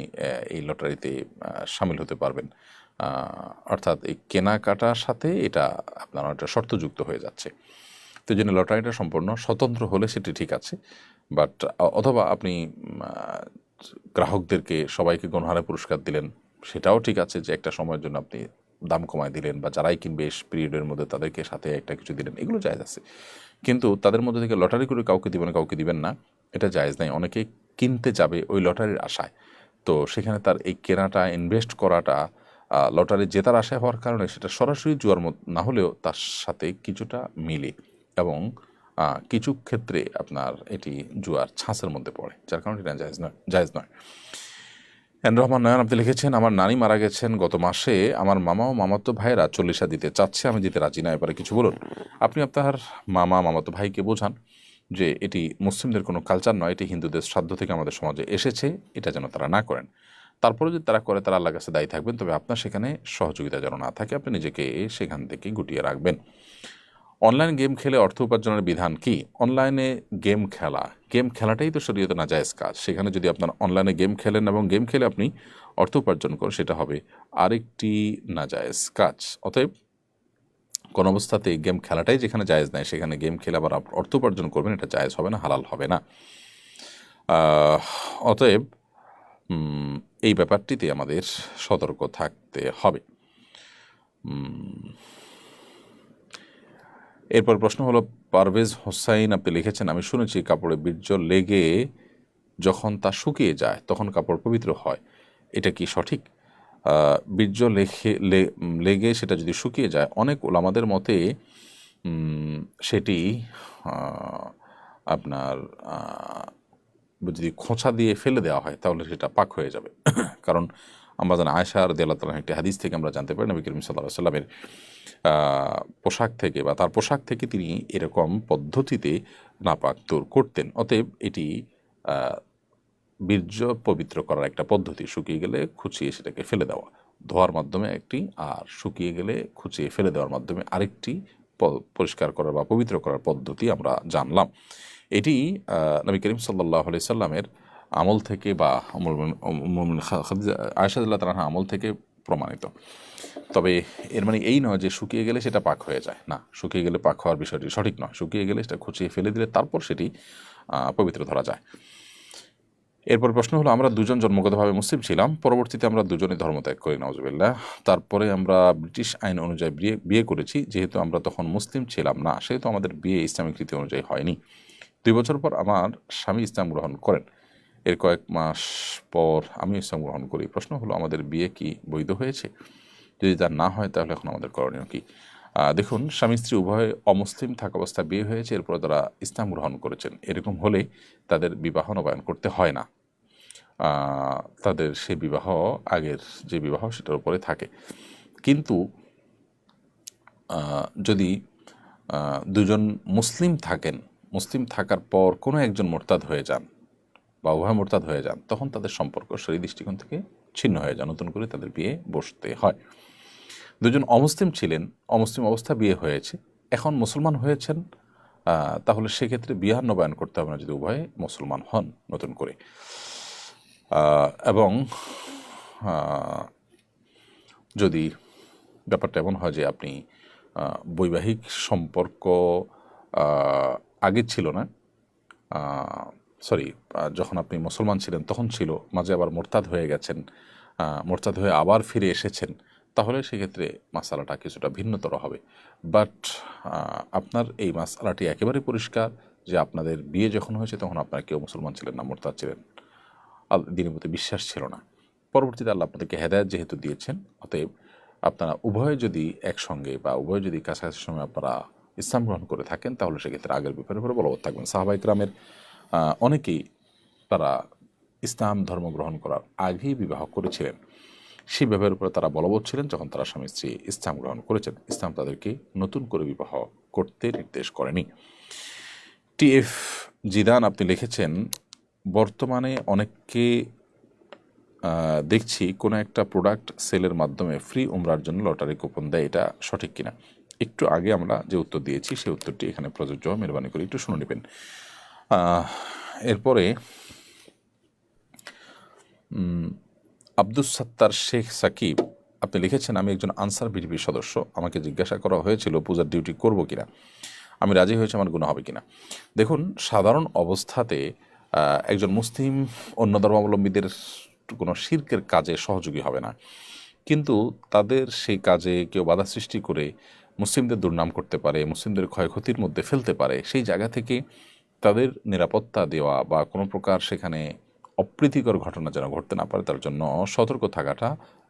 এই লটারিতে সামিল হতে পারবেন, অর্থাৎ এই কেনাকাটার সাথে এটা আপনার একটা শর্তযুক্ত হয়ে যাচ্ছে। তো জন্য লটারিটা সম্পূর্ণ স্বতন্ত্র হলে সেটি ঠিক আছে, বাট অথবা আপনি গ্রাহকদেরকে সবাইকে গণহারে পুরস্কার দিলেন, সেটাও ঠিক আছে যে একটা সময়ের জন্য আপনি দাম কমায় দিলেন বা যারাই কিনবে পিরিয়ডের মধ্যে তাদেরকে সাথে একটা কিছু দিলেন, এগুলো জায়েজ আছে। কিন্তু তাদের মধ্যে থেকে লটারি করে কাউকে দিবেন না, এটা জায়েজ নাই। অনেকে কিনতে যাবে ওই লটারির আশায়, তো সেখানে তার এই কেনাটা ইনভেস্ট করাটা লটারি জেতার আশায় হওয়ার কারণে সেটা সরাসরি জুয়ার মতো না হলেও তার সাথে কিছুটা মিলে এবং কিছু ক্ষেত্রে আপনার এটি জুয়ার ছাঁচের মধ্যে পড়ে, যার কারণে এটা জায়েজ নয়। এন রহমান নয়ন আপনি লিখেছেন, আমার নানি মারা গেছেন গত মাসে, আমার মামা ও মামাতো ভাইয়েরা 40 দিতে চাচ্ছে, আমি দিতে রাজি না, এবারে কিছু বলুন। আপনি আপনার মামাতো ভাইকে বোঝান যে এটি মুসলিমদের কোনো কালচার নয়, এটি হিন্দুদের শ্রাদ্ধ থেকে আমাদের সমাজে এসেছে, এটা যেন তারা না করেন। তারপরে যদি তারা করে তারা আল্লাহর কাছে দায়ী থাকবেন, তবে আপনার সেখানে সহযোগিতা যেন না থাকে, আপনি নিজেকে সেখান থেকে গুটিয়ে রাখবেন। অনলাইন গেম খেলে অর্থ উপার্জনের বিধান কি? অনলাইনে গেম খেলাটাই তো শরীয়তে নাজায়েজ কাজ। সেখানে যদি আপনার অনলাইনে গেম খেলেন এবং গেম খেলে আপনি অর্থ উপার্জন করেন, সেটা হবে আরেকটি নাজায়েজ কাজ। অতএব কোন অবস্থাতে গেম খেলাটাই যেখানে জায়েজ নাই সেখানে গেম খেলে আবার অর্থ উপার্জন করবেন, এটা জায়েজ হবে না, হালাল হবে না। অতএব এই ব্যাপারটিতে আমাদের সতর্ক থাকতে হবে। এরপর প্রশ্ন হলো, পারভেজ হোসাইন আপনি লিখেছেন, আমি শুনেছি কাপড়ে বীর্য লেগে যখন তা শুকিয়ে যায় তখন কাপড় পবিত্র হয়, এটা কি সঠিক? বীর্য লেগে সেটা যদি শুকিয়ে যায়, অনেক ওলামাদের মতে সেটি আপনার যদি খোঁচা দিয়ে ফেলে দেওয়া হয় তাহলে সেটা পাক হয়ে যাবে। কারণ আমরা জানি আয়েশা রাদিয়াল্লাহু তাআলা একটি হাদিস থেকে আমরা জানতে পারি নবী করিম সাল্লাল্লাহু আলাইহি ওয়াসাল্লামের পোশাক থেকে বা তার পোশাক থেকে তিনি এরকম পদ্ধতিতে নাপাক দূর করতেন। অতএব এটি বীর্য পবিত্র করার একটা পদ্ধতি, শুকিয়ে গেলে খুঁচিয়ে সেটাকে ফেলে দেওয়া, ধোয়ার মাধ্যমে একটি, আর শুকিয়ে গেলে খুঁচিয়ে ফেলে দেওয়ার মাধ্যমে আরেকটি পরিষ্কার করার বা পবিত্র করার পদ্ধতি আমরা জানলাম। এটি নবী করিম সাল্লাল্লাহু আলাইহি সাল্লামের আমল থেকে বা আয়েশা রাদিয়াল্লাহু তাআলা আমল থেকে প্রমাণিত। তবে এর মানে এই নয় যে শুকিয়ে গেলে সেটা পাক হয়ে যায়, না, শুকিয়ে গেলে পাক হওয়ার বিষয়টি সঠিক নয়। শুকিয়ে গেলে সেটা খুঁচিয়ে ফেলে দিলে তারপর সেটি পবিত্র ধরা যায়। এরপর প্রশ্ন হলো, আমরা দুজন জন্মগতভাবে মুসলিম ছিলাম, পরবর্তীতে আমরা দুজনে ধর্মত্যাগ করি, নাউজুবিল্লাহ। তারপরে আমরা ব্রিটিশ আইন অনুযায়ী বিয়ে করেছি, যেহেতু আমরা তখন মুসলিম ছিলাম না সেহেতু আমাদের বিয়ে ইসলামিক রীতি অনুযায়ী হয়নি। 2 বছর পর আমার স্বামী ইসলাম গ্রহণ করেন, এর কয়েক মাস পর আমি ইসলাম গ্রহণ করি। প্রশ্ন হলো, আমাদের বিয়ে কি বৈধ হয়েছে? যদি তা না হয় তাহলে এখন আমাদের করণীয় কি? দেখুন, স্বামী স্ত্রী উভয় অমুসলিম থাকা অবস্থায় বিয়ে হয়েছে, এরপর তারা ইসলাম গ্রহণ করেছেন, এরকম হলে তাদের বিবাহ নবায়ন করতে হয় না। তাদের সে বিবাহ আগের যে বিবাহ সেটার উপরে থাকে। কিন্তু যদি দুজন মুসলিম থাকেন, মুসলিম থাকার পর কোনো একজন মোরতাদ হয়ে যান বা উভয় মোরতাদ হয়ে যান, তখন তাদের সম্পর্ক সেই দৃষ্টিকোণ থেকে ছিন্ন হয়ে যায়, নতুন করে তাদের বিয়ে বসতে হয়। দুজন অমুসলিম ছিলেন, অমুসলিম অবস্থা বিয়ে হয়েছে, এখন মুসলমান হয়েছেন, তাহলে সেক্ষেত্রে বিয়াহ নবায়ন করতে হবে না যদি উভয়ে মুসলমান হন নতুন করে। এবং যদি ব্যাপারটা এমন হয় যে আপনি বৈবাহিক সম্পর্ক আগে ছিল না, যখন আপনি মুসলমান ছিলেন তখন ছিল, মাঝে আবার মোরতাদ হয়ে গেছেন, মোরতাদ হয়ে আবার ফিরে এসেছেন, তাহলে সেক্ষেত্রে মাসালাটা কিছুটা ভিন্নতর হবে। বাট আপনার এই মাসালাটি একেবারে পরিষ্কার যে আপনাদের বিয়ে যখন হয়েছে তখন আপনারা কেউ মুসলমান ছিলেন না, মোরতাদ ছিলেন, দিনের প্রতি বিশ্বাস ছিল না। পরবর্তীতে আল্লাহ আপনাদেরকে হেদায়েত যেহেতু দিয়েছেন, অতএব আপনারা উভয়ে যদি একসঙ্গে বা উভয়ে যদি কাছাকাছি সময় আপনারা ইসলাম গ্রহণ করে থাকেন, তাহলে সেক্ষেত্রে আগের ব্যাপারের উপরে বলবৎ থাকবেন। সাহাবা ইকরামের অনেকেই তারা ইসলাম ধর্ম গ্রহণ করার আগেই বিবাহ করেছিলেন, সেই ব্যাপারের উপরে তারা বলবৎ ছিলেন যখন তারা স্বামী স্ত্রী ইসলাম গ্রহণ করেছেন। ইসলাম তাদেরকে নতুন করে বিবাহ করতে নির্দেশ করেনি। TF জিদান আপনি লিখেছেন, বর্তমানে অনেককে দেখছি কোনো একটা প্রোডাক্ট সেলের মাধ্যমে ফ্রি উমরার জন্য লটারি কুপন দেয়, এটা সঠিক কিনা? একটু আগে আমরা যে উত্তর দিয়েছি সেই উত্তরটি এখানে প্রযোজ্য, মেহরবানি করে একটু শুনে নেবেন। এরপরে আব্দুস সাত্তার শেখ সাকিব আপনি লিখেছেন, আমি একজন আনসার বিডিপির সদস্য, আমাকে জিজ্ঞাসা করা হয়েছিল পূজার ডিউটি করব কিনা, আমি রাজি হয়েছি, আমার গুনাহ হবে কিনা। দেখুন, সাধারণ অবস্থাতে একজন মুসলিম অন্য ধর্মাবলম্বীদের কোনো শিরকের কাজে সহযোগী হবে না, কিন্তু তাদের সেই কাজে কেউ বাধা সৃষ্টি করে মুসলিমদের দুর্নাম করতে পারে, মুসলিমদের ক্ষয়ক্ষতির মধ্যে ফেলতে পারে, সেই জায়গা থেকে তাদের নিরাপত্তা দেওয়া বা কোনো প্রকার সেখানে অপ্রীতিকর ঘটনা যেন ঘটতে না পারে তার জন্য সতর্ক থাকাটা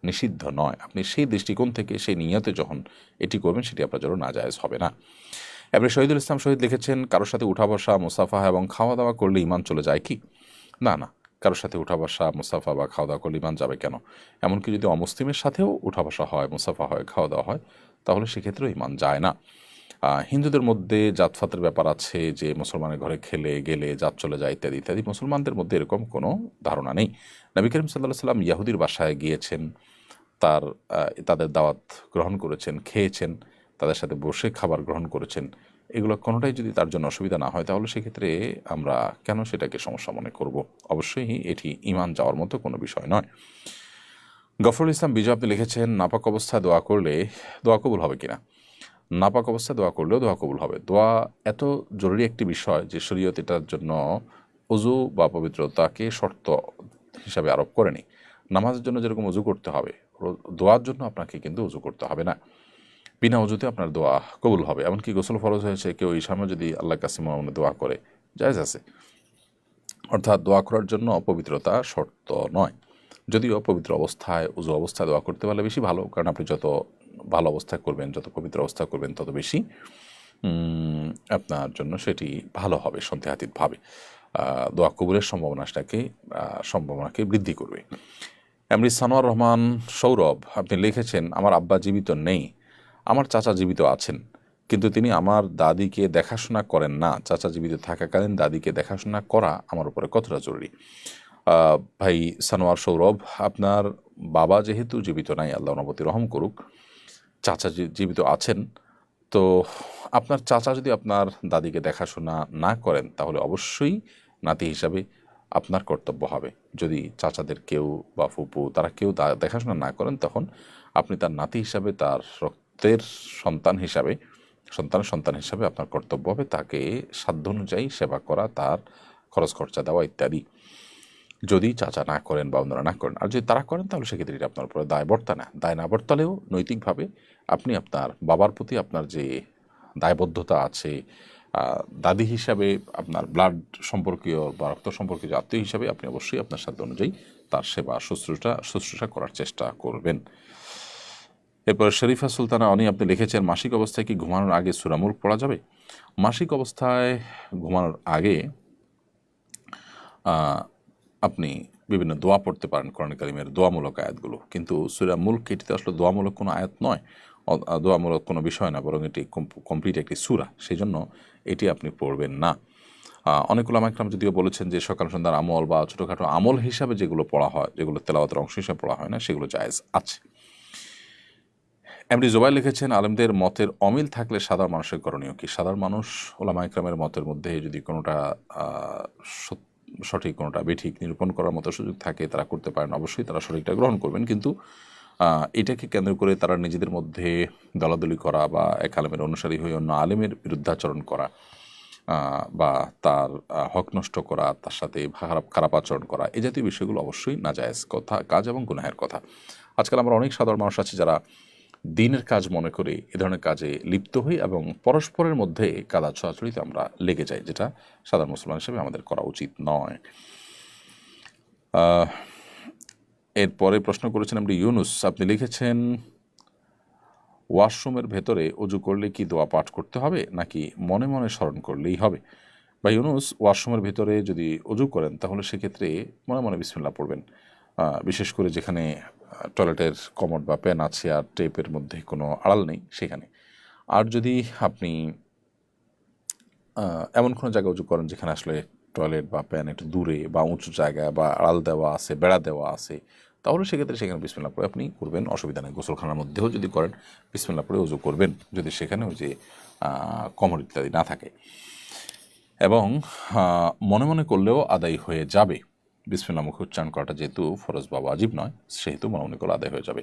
নিষিদ্ধ নয়। আপনি সেই দৃষ্টিকোণ থেকে সেই নিয়তে যখন এটি করবেন সেটি আপনার জন্য নাজায়েজ হবে না। এবারে শহীদুল ইসলাম শহীদ লিখেছেন, কারোর সাথে উঠা বসা, মুসাফা এবং খাওয়া দাওয়া করলে ইমান চলে যায় কি? না, কারোর সাথে উঠা বসা, মুসাফা বা খাওয়া দাওয়া করলে ইমান যাবে কেন? এমনকি যদি অমুসলিমের সাথেও উঠা বসা হয়, মুসাফা হয়, খাওয়া দাওয়া হয়, তাহলে সেক্ষেত্রেও ইমান যায় না। হিন্দুদের মধ্যে জাতফাতের ব্যাপার আছে যে মুসলমানের ঘরে খেলে গেলে জাত চলে যায় ইত্যাদি ইত্যাদি। মুসলমানদের মধ্যে এরকম কোনো ধারণা নেই। নবী করিম সাল্লাল্লাহু আলাইহি সাল্লাম ইয়াহুদির বাসায় গিয়েছেন, তাদের দাওয়াত গ্রহণ করেছেন, খেয়েছেন, তাদের সাথে বসে খাবার গ্রহণ করেছেন, এগুলো কোনোটাই যদি তার জন্য অসুবিধা না হয় তাহলে সেক্ষেত্রে আমরা কেন সেটাকে সমস্যা মনে করব? অবশ্যই এটি ঈমান যাওয়ার মতো কোনো বিষয় নয়। গফরুল ইসলাম বিজয় আপনি লিখেছেন, নাপাক অবস্থায় দোয়া করলে দোয়া কবুল হবে কিনা? নাপাক অবস্থায় দোয়া করলেও দোয়া কবুল হবে। দোয়া এত জরুরি একটি বিষয় যে শরীয়ত এটার জন্য অজু বা পবিত্রতাকে শর্ত হিসাবে আরোপ করেনি। নামাজের জন্য যেরকম অজু করতে হবে, দোয়ার জন্য আপনাকে কিন্তু অজু করতে হবে না। বিনা অজুতে আপনার দোয়া কবুল হবে। এমনকি গোসল ফরজ হয়েছে, কেউ এই সময় যদি আল্লাহর কাছে মনে দোয়া করে, জায়েজ আছে। অর্থাৎ দোয়া করার জন্য অপবিত্রতা শর্ত নয়। যদিও পবিত্র অবস্থায়, উজু অবস্থায় দোয়া করতে পারলে বেশি ভালো, কারণ আপনি যত ভালো অবস্থায় করবেন, যত পবিত্র অবস্থা করবেন, তত বেশি আপনার জন্য সেটি ভালো হবে, সন্দেহাতীতভাবে দোয়া কবুলের সম্ভাবনাকে বৃদ্ধি করবে। এমনি সানোয়ার রহমান সৌরভ আপনি লিখেছেন, আমার আব্বা জীবিত নেই, আমার চাচা জীবিত আছেন, কিন্তু তিনি আমার দাদিকে দেখাশোনা করেন না। চাচা জীবিত থাকাকালীন দাদিকে দেখাশোনা করা আমার উপরে কতটা জরুরি? ভাই সানোয়ার সৌরভ, আপনার বাবা যেহেতু জীবিত নাই, আল্লাহ ওনার প্রতি রহম করুক, চাচা জীবিত আছেন, তো আপনার চাচা যদি আপনার দাদিকে দেখাশোনা না করেন তাহলে অবশ্যই নাতি হিসাবে আপনার কর্তব্য হবে। যদি চাচাদের কেউ বা ফুপু তারা কেউ দেখাশোনা না করেন, তখন আপনি তার নাতি হিসাবে, তার রক্তের সন্তান হিসাবে আপনার কর্তব্য হবে তাকে সাধ্য অনুযায়ী সেবা করা, তার খরচ খরচা দেওয়া ইত্যাদি। যদি চাচা না করেন বা অন্যরা না করেন, আর যদি তারা করেন তাহলে সেক্ষেত্রে এটা আপনার উপরে দায় না বর্তালেও নৈতিকভাবে আপনি আপনার বাবার প্রতি আপনার যে দায়বদ্ধতা আছে, দাদি হিসাবে, আপনার ব্লাড সম্পর্কীয় বা রক্ত সম্পর্কীয় আত্মীয় হিসাবে আপনি অবশ্যই আপনার সাধ্য অনুযায়ী তার সেবা শুশ্রূষা করার চেষ্টা করবেন। এরপর শরীফা সুলতানা অনি আপনি লিখেছেন, মাসিক অবস্থায় কি ঘুমানোর আগে সূরা মুলক পড়া যাবে? মাসিক অবস্থায় ঘুমানোর আগে আপনি বিভিন্ন দোয়া পড়তে পারেন, কোরআন কারিমের দোয়ামূলক আয়াতগুলো, কিন্তু সূরা মুলক এটিতে আসলে দোয়ামূলক কোনো আয়াত নয়, দোয়ামূলক কোনো বিষয় না, বরং এটি কমপ্লিট একটি সূরা, সেই জন্য এটি আপনি পড়বেন না। অনেক উলামা ইকরাম যদিও বলেছেন যে সকাল সন্ধ্যার আমল বা ছোটোখাটো আমল হিসাবে যেগুলো পড়া হয়, যেগুলো তেলাওয়াতের অংশ হিসাবে পড়া হয় না, সেগুলো জায়েজ আছে। এমডি জোবাই লিখেছেন, আলেমদের মতের অমিল থাকলে সাধারণ মানুষের করণীয় কি? সাধারণ মানুষ উলামা ইকরামের মতের মধ্যে যদি কোনোটা সঠিক কোনোটা বেঠিক নিরূপণ করার মতো সুযোগ থাকে, তারা করতে পারেন, অবশ্যই তারা সঠিকটা গ্রহণ করবেন, কিন্তু এটাকে কেন্দ্র করে তারা নিজেদের মধ্যে দলাদলি করা বা এক আলেমের অনুসারী হয়ে অন্য আলেমের বিরুদ্ধাচরণ করা বা তার হক নষ্ট করা, তার সাথে খারাপ আচরণ করা, এই জাতীয় বিষয়গুলো অবশ্যই নাজায়েজ কাজ এবং গুনাহের কথা। আজকাল আমরা অনেক সাধারণ মানুষ আছি যারা দিনের কাজ মনে করে এ ধরনের কাজে লিপ্ত হই এবং পরস্পরের মধ্যে কাদা ছোড়াছড়িতে আমরা লেগে যাই, যেটা সাধারণ মুসলমান হিসেবে আমাদের করা উচিত নয়। এরপরে প্রশ্ন করেছেন আপনি ইউনুস, আপনি লিখেছেন, ওয়াশরুমের ভেতরে অজু করলে কি দোয়া পাঠ করতে হবে নাকি মনে মনে স্মরণ করলেই হবে? বা ইউনুস, ওয়াশরুমের ভেতরে যদি অজু করেন তাহলে সেক্ষেত্রে মনে মনে বিসমিল্লাহ পড়বেন, বিশেষ করে যেখানে টয়লেটের কমোড বা প্যান আছে আর টেপের মধ্যে কোনো আড়াল নেই সেখানে। আর যদি আপনি এমন কোনো জায়গায় উজু করেন যেখানে আসলে টয়লেট বা প্যান একটু দূরে বা উঁচু জায়গায় বা আড়াল দেওয়া আছে, বেড়া দেওয়া আছে, তাহলে সেক্ষেত্রে সেখানে বিসমিল্লাহ পড়ে আপনি করবেন, অসুবিধা নেই। গোসলখানার মধ্যেও যদি করেন বিসমিল্লাহ পড়ে উজু করবেন, যদি সেখানে ওই যে কমোড ইত্যাদি না থাকে। এবং মনে মনে করলেও আদায় হয়ে যাবে। বিসমিল্লাহ মুখে উচ্চারণ করাটা যেহেতু ফরজ বা ওয়াজিব নয়, সেহেতু মনে মনে করলে আদায় হয়ে যাবে।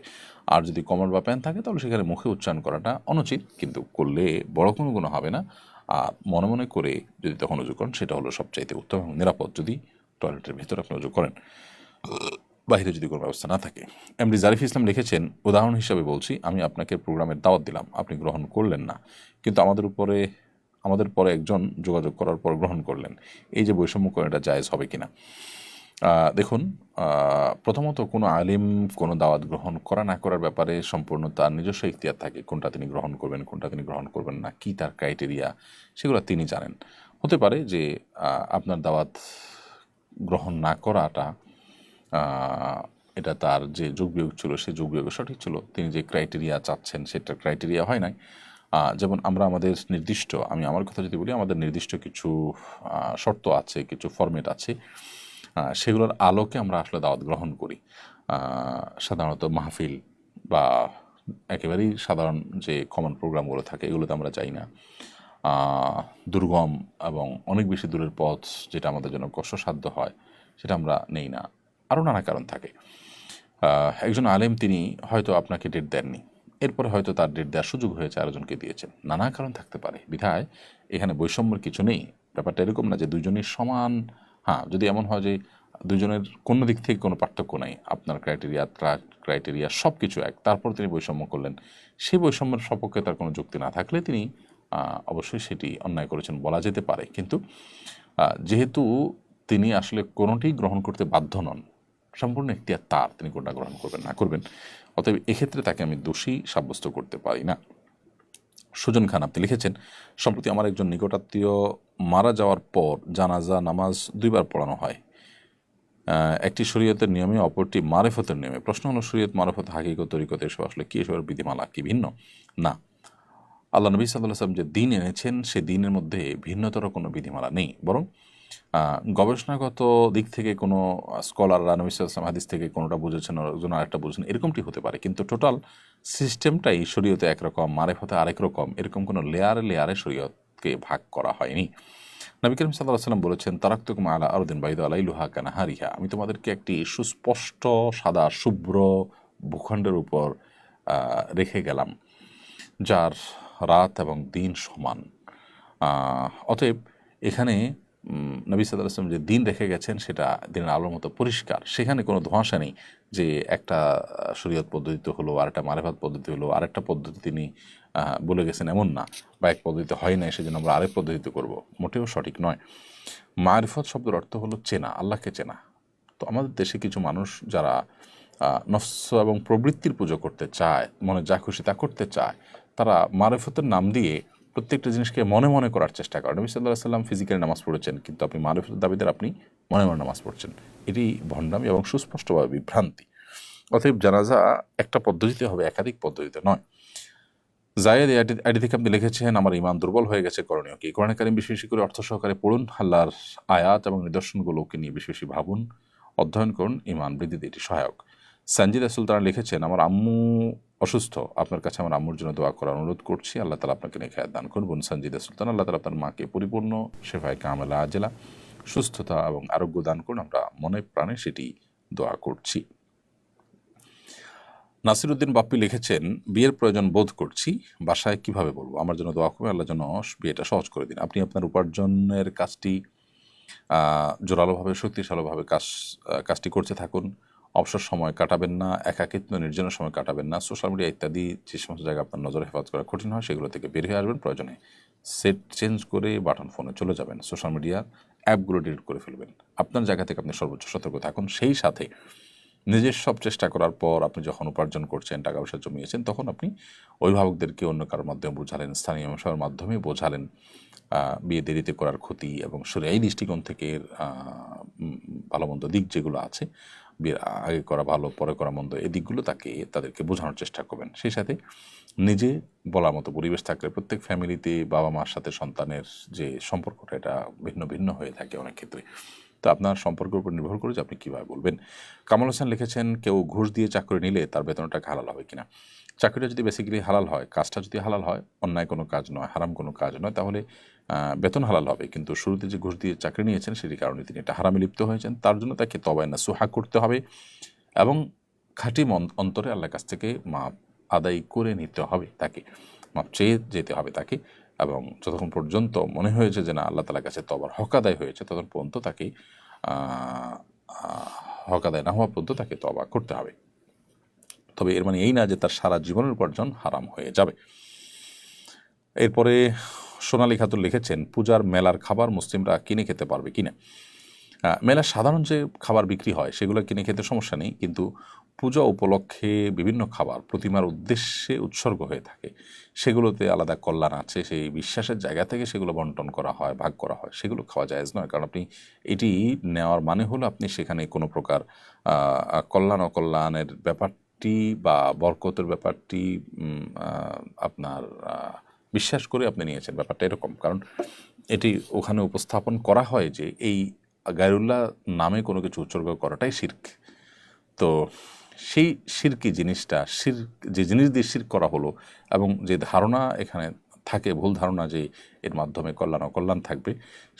আর যদি কমর বা প্যান থাকে তাহলে সেখানে মুখে উচ্চারণ করাটা অনুচিত, কিন্তু করলে বড় কোনো গুণ হবে না। আর মনে মনে করে যদি তখন উজু করেন সেটা হলো সবচাইতে উত্তম এবং নিরাপদ, যদি টয়লেটের ভিতরে আপনি উজু করেন, বাইরে যদি কোনো ব্যবস্থা না থাকে। এমডি জারিফ ইসলাম লিখেছেন, উদাহরণ হিসাবে বলছি, আমি আপনাকে প্রোগ্রামের দাওয়াত দিলাম, আপনি গ্রহণ করলেন না, কিন্তু আমাদের পরে একজন যোগাযোগ করার পর গ্রহণ করলেন, এই যে বৈষম্য করা, এটা জায়েজ হবে কিনা? দেখুন, প্রথমত কোনো আলিম কোনো দাওয়াত গ্রহণ করা না করার ব্যাপারে সম্পূর্ণ তার নিজস্ব ইখতিয়ার থাকে, কোনটা তিনি গ্রহণ করবেন, কোনটা তিনি গ্রহণ করবেন না, কি তার ক্রাইটেরিয়া, সেগুলো তিনি জানেন। হতে পারে যে আপনার দাওয়াত গ্রহণ না করাটা এটা তার যে যোগবিয়োগ ছিল সেই যোগবিয়োগ সঠিক ছিল, তিনি যে ক্রাইটেরিয়া চাচ্ছেন সেটা ক্রাইটেরিয়া হয় নাই। যেমন আমরা আমাদের নির্দিষ্ট, আমি আমার কথা যদি বলি, আমাদের নির্দিষ্ট কিছু শর্ত আছে, কিছু ফরম্যাট আছে, সেগুলোর আলোকে আমরা আসলে দাওয়াত গ্রহণ করি। সাধারণত মাহফিল বা একেবারেই সাধারণ যে কমন প্রোগ্রামগুলো থাকে এগুলোতে আমরা যাই না। দুর্গম এবং অনেক বেশি দূরের পথ যেটা আমাদের জন্য কষ্টসাধ্য হয় সেটা আমরা নেই না, আরও নানা কারণ থাকে। একজন আলেম তিনি হয়তো আপনাকে ডেট দেননি, এরপরে হয়তো তার ডেট দেওয়ার সুযোগ হয়েছে, আরেকজনকে দিয়েছেন, নানা কারণ থাকতে পারে। বিধায় এখানে বৈষম্যের কিছু নেই, ব্যাপারটা এরকম না যে দুইজনই সমান। হ্যাঁ, যদি এমন হয় যে দুজনের কোনো দিক থেকে কোনো পার্থক্য নাই, আপনার ক্রাইটেরিয়া সব কিছু এক, তারপর তিনি বৈষম্য করলেন, সেই বৈষম্যের সপক্ষে তার কোনো যুক্তি না থাকলে তিনি অবশ্যই সেটি অন্যায় করেছেন বলা যেতে পারে। কিন্তু যেহেতু তিনি আসলে কোনোটি গ্রহণ করতে বাধ্য নন, সম্পূর্ণ এখতিয়ার তার, তিনি কোনটা গ্রহণ করবেন না করবেন, অতএব এক্ষেত্রে তাকে আমি দোষী সাব্যস্ত করতে পারি না। সুজন খান আপনি লিখেছেন, সম্প্রতি আমার একজন নিকটাত্মীয় মারা যাওয়ার পর জানাজা নামাজ 2 বার পড়ানো হয়, একটি শরীয়তের নিয়মে, অপরটি মারেফতের নিয়মে। প্রশ্ন হলো, শরীয়ত, মারেফত, হাকিকত, তরিকত এসব আসলে কি, এসবের বিধিমালা কি ভিন্ন? না, আল্লাহ নবী সাল্লাল্লাহু আলাইহি ওয়াসাল্লাম যে দিন এনেছেন সে দিনের মধ্যে ভিন্নতর কোনো বিধিমালা নেই, বরং গবেষণাগত দিক থেকে কোনো স্কলাররা নবী সাল্লাল্লাহু আলাইহি ওয়াসাল্লাম হাদিস থেকে কোনোটা বুঝেছেন, একজন আরেকটা বুঝেছেন, এরকমটি হতে পারে, কিন্তু টোটাল সিস্টেমটাই শরীয়তে একরকম, মারেফতে আরেক রকম, এরকম কোনো লেয়ারে শরীয়তকে ভাগ করা হয়নি। নবী করিম সাল্লাল্লাহু আলাইহি ওয়াসাল্লাম বলেছেন, তারাকতুকুম আলা আরদিন বাইদা লাইলুহা কানাহারিহা, আমি তোমাদেরকে একটি সুস্পষ্ট সাদা শুভ্র ভূখণ্ডের উপর রেখে গেলাম যার রাত এবং দিন সমান। অতএব এখানে নবী সাল্লাল্লাহু আলাইহি ওয়াসাল্লাম যে দিন রেখে গেছেন সেটা দিনের আলোর মতো পরিষ্কার, সেখানে কোনো ধোঁয়াশা নেই যে একটা শরীয়ত পদ্ধতিতে হলো, আরেকটা মারেফাত পদ্ধতি হলো, আরেকটা পদ্ধতি তিনি বলে গেছেন এমন না, বা এক পদ্ধতিতে হয় না সেজন্য আমরা আরেক পদ্ধতিতে করব, মোটেও সঠিক নয়। মারিফত শব্দের অর্থ হলো চেনা, আল্লাহকে চেনা। তো আমাদের দেশে কিছু মানুষ যারা নফস এবং প্রবৃত্তির পুজো করতে চায়, মনে যা খুশি তা করতে চায়, তারা মারিফতের নাম দিয়ে প্রত্যেকটা জিনিসকে মনে মনে করার চেষ্টা করেন। নবী সাল্লাল্লাহু আলাইহি ওয়াসাল্লাম ফিজিক্যালি নামাজ পড়েছেন, কিন্তু আপনি মারিফতের দাবিদার, আপনি মনে মনে নামাজ পড়ছেন। এটি ভণ্ডামি এবং সুস্পষ্টভাবে বিভ্রান্তি। অতএব জানাজা একটা পদ্ধতিতে হবে, একাধিক পদ্ধতিতে নয়। জায়েদ আইডি থেকে আপনি লিখেছেন, আমার ইমান দুর্বল হয়ে গেছে, করণীয় কি? কোরআনে কারীম বেশি বেশি করে অর্থ সহকারে পড়ুন, আল্লাহর আয়াত এবং নিদর্শনগুলোকে নিয়ে বেশি বেশি ভাবুন, অধ্যয়ন করুন, ইমান বৃদ্ধিতে এটি সহায়ক। সঞ্জিদা সুলতানা লিখেছেন, আমার আম্মু অসুস্থ, আপনার কাছে আমার আম্মুর জন্য দোয়া করার অনুরোধ করছি, আল্লাহ তালা আপনাকে নিয়ে খায়াত দান করবেন। সঞ্জিদা সুলতান, আল্লাহ তালা আপনার মাকে পরিপূর্ণ শেফায়ে কামেলা আজেলা সুস্থতা এবং আরোগ্য দান করুন, আমরা মনে প্রাণে সেটি দোয়া করছি। নাসিরউদ্দিন বাপ্পি লিখেছেন, বিয়ের প্রয়োজন বোধ করছি, বাসায় কিভাবে বলবো? আমার জন্য দোয়া করবেন, আল্লাহ যেন বিয়েটা সহজ করে দিন। আপনি আপনার উপার্জনের কাজটি জোরালোভাবে, শক্তিশালীভাবে কাজটি করতে থাকুন। অবসর সময় কাটাবেন না, একাকিত্ব নির্জনের সময় কাটাবেন না। সোশ্যাল মিডিয়া ইত্যাদি যে সমস্ত জায়গায় আপনার নজর হেফাজত করা কঠিন হয় সেগুলো থেকে বের হয়ে আসবেন। প্রয়োজনে সেট চেঞ্জ করে বাটন ফোনে চলে যাবেন, সোশ্যাল মিডিয়ার অ্যাপগুলো ডিলিট করে ফেলবেন। আপনার জায়গা থেকে আপনি সর্বোচ্চ সতর্ক থাকুন। সেই সাথে নিজের সব চেষ্টা করার পর আপনি যখন উপার্জন করছেন, টাকা পয়সা জমিয়েছেন, তখন আপনি অভিভাবকদেরকে অন্য কারোর মাধ্যমে বোঝালেন, স্থানীয় মানুষের মাধ্যমে বোঝালেন বিয়ে দেরিতে করার ক্ষতি এবং শরীয়ী দৃষ্টিকোণ থেকে ভালো মন্দ দিক যেগুলো আছে, বিয়ের আগে করা ভালো, পরে করা মন্দ, এই দিকগুলো তাদেরকে বোঝানোর চেষ্টা করবেন। সেই সাথে নিজে বলার মতো পরিবেশ থাকলে, প্রত্যেক ফ্যামিলিতে বাবা মার সাথে সন্তানের যে সম্পর্কটা, এটা ভিন্ন ভিন্ন হয়ে থাকে অনেক ক্ষেত্রে। তো আপনার সম্পর্কের উপর নির্ভর করে যে আপনি কীভাবে বলবেন। কামাল হোসেন লিখেছেন, কেউ ঘুষ দিয়ে চাকরি নিলে তার বেতনটা হালাল হবে কিনা? চাকরিটা যদি বেসিক্যালি হালাল হয়, কাজটা যদি হালাল হয়, অন্যায় কোনো কাজ নয়, হারাম কোনো কাজ নয়, তাহলে বেতন হালাল হবে। কিন্তু শুরুতে যে ঘুষ দিয়ে চাকরি নিয়েছেন সেটির কারণে তিনি এটা হারামে লিপ্ত হয়েছেন, তার জন্য তাকে তওবায়ে নাসুহা করতে হবে এবং খাঁটি অন্তরে আল্লাহর কাছ থেকে মাপ আদায় করে নিতে হবে, তাকে মাপ চেয়ে যেতে হবে তাকে। এবং যতক্ষণ পর্যন্ত মনে হয়েছে যে না আল্লাহ তাআলার কাছে তওবার হক আদায় হয়েছে, ততক্ষণ পর্যন্ত তাকে হক আদায় না হওয়া পর্যন্ত তাকে তওবা করতে হবে। তবে এর মানে এই না যে তার সারা জীবনের উপার্জন হারাম হয়ে যাবে। এরপরে সোনালী খাতুন লিখেছেন, পূজার মেলার খাবার মুসলিমরা কিনে খেতে পারবে কিনা? মেলার সাধারণ যে খাবার বিক্রি হয় সেগুলো কিনে খেতে সমস্যা নেই, কিন্তু পূজা উপলক্ষে বিভিন্ন খাবার প্রতিমার উদ্দেশ্যে উৎসর্গ হয়ে থাকে, সেগুলোতে আলাদা কল্যাণ আছে, সেই বিশ্বাসের জায়গা থেকে সেগুলো বন্টন করা হয়, ভাগ করা হয়, সেগুলো খাওয়া জায়েজ নয়। কারণ আপনি এটি নেওয়ার মানে হলো আপনি সেখানে কোনো প্রকার কল্যাণ অকল্যাণের ব্যাপারটি বা বরকতের ব্যাপারটি আপনার বিশ্বাস করে আপনি নিয়েছেন, ব্যাপারটা এরকম। কারণ এটি ওখানে উপস্থাপন করা হয় যে এই গায়রুল্লাহ নামে কোনো কিছু উৎসর্গ করাটাই শিরক। তো সেই শিরকি জিনিসটা, যে জিনিস দিয়ে শিরক করা হলো এবং যে ধারণা এখানে থাকে, ভুল ধারণা যে এর মাধ্যমে কল্যাণ অকল্যাণ থাকবে,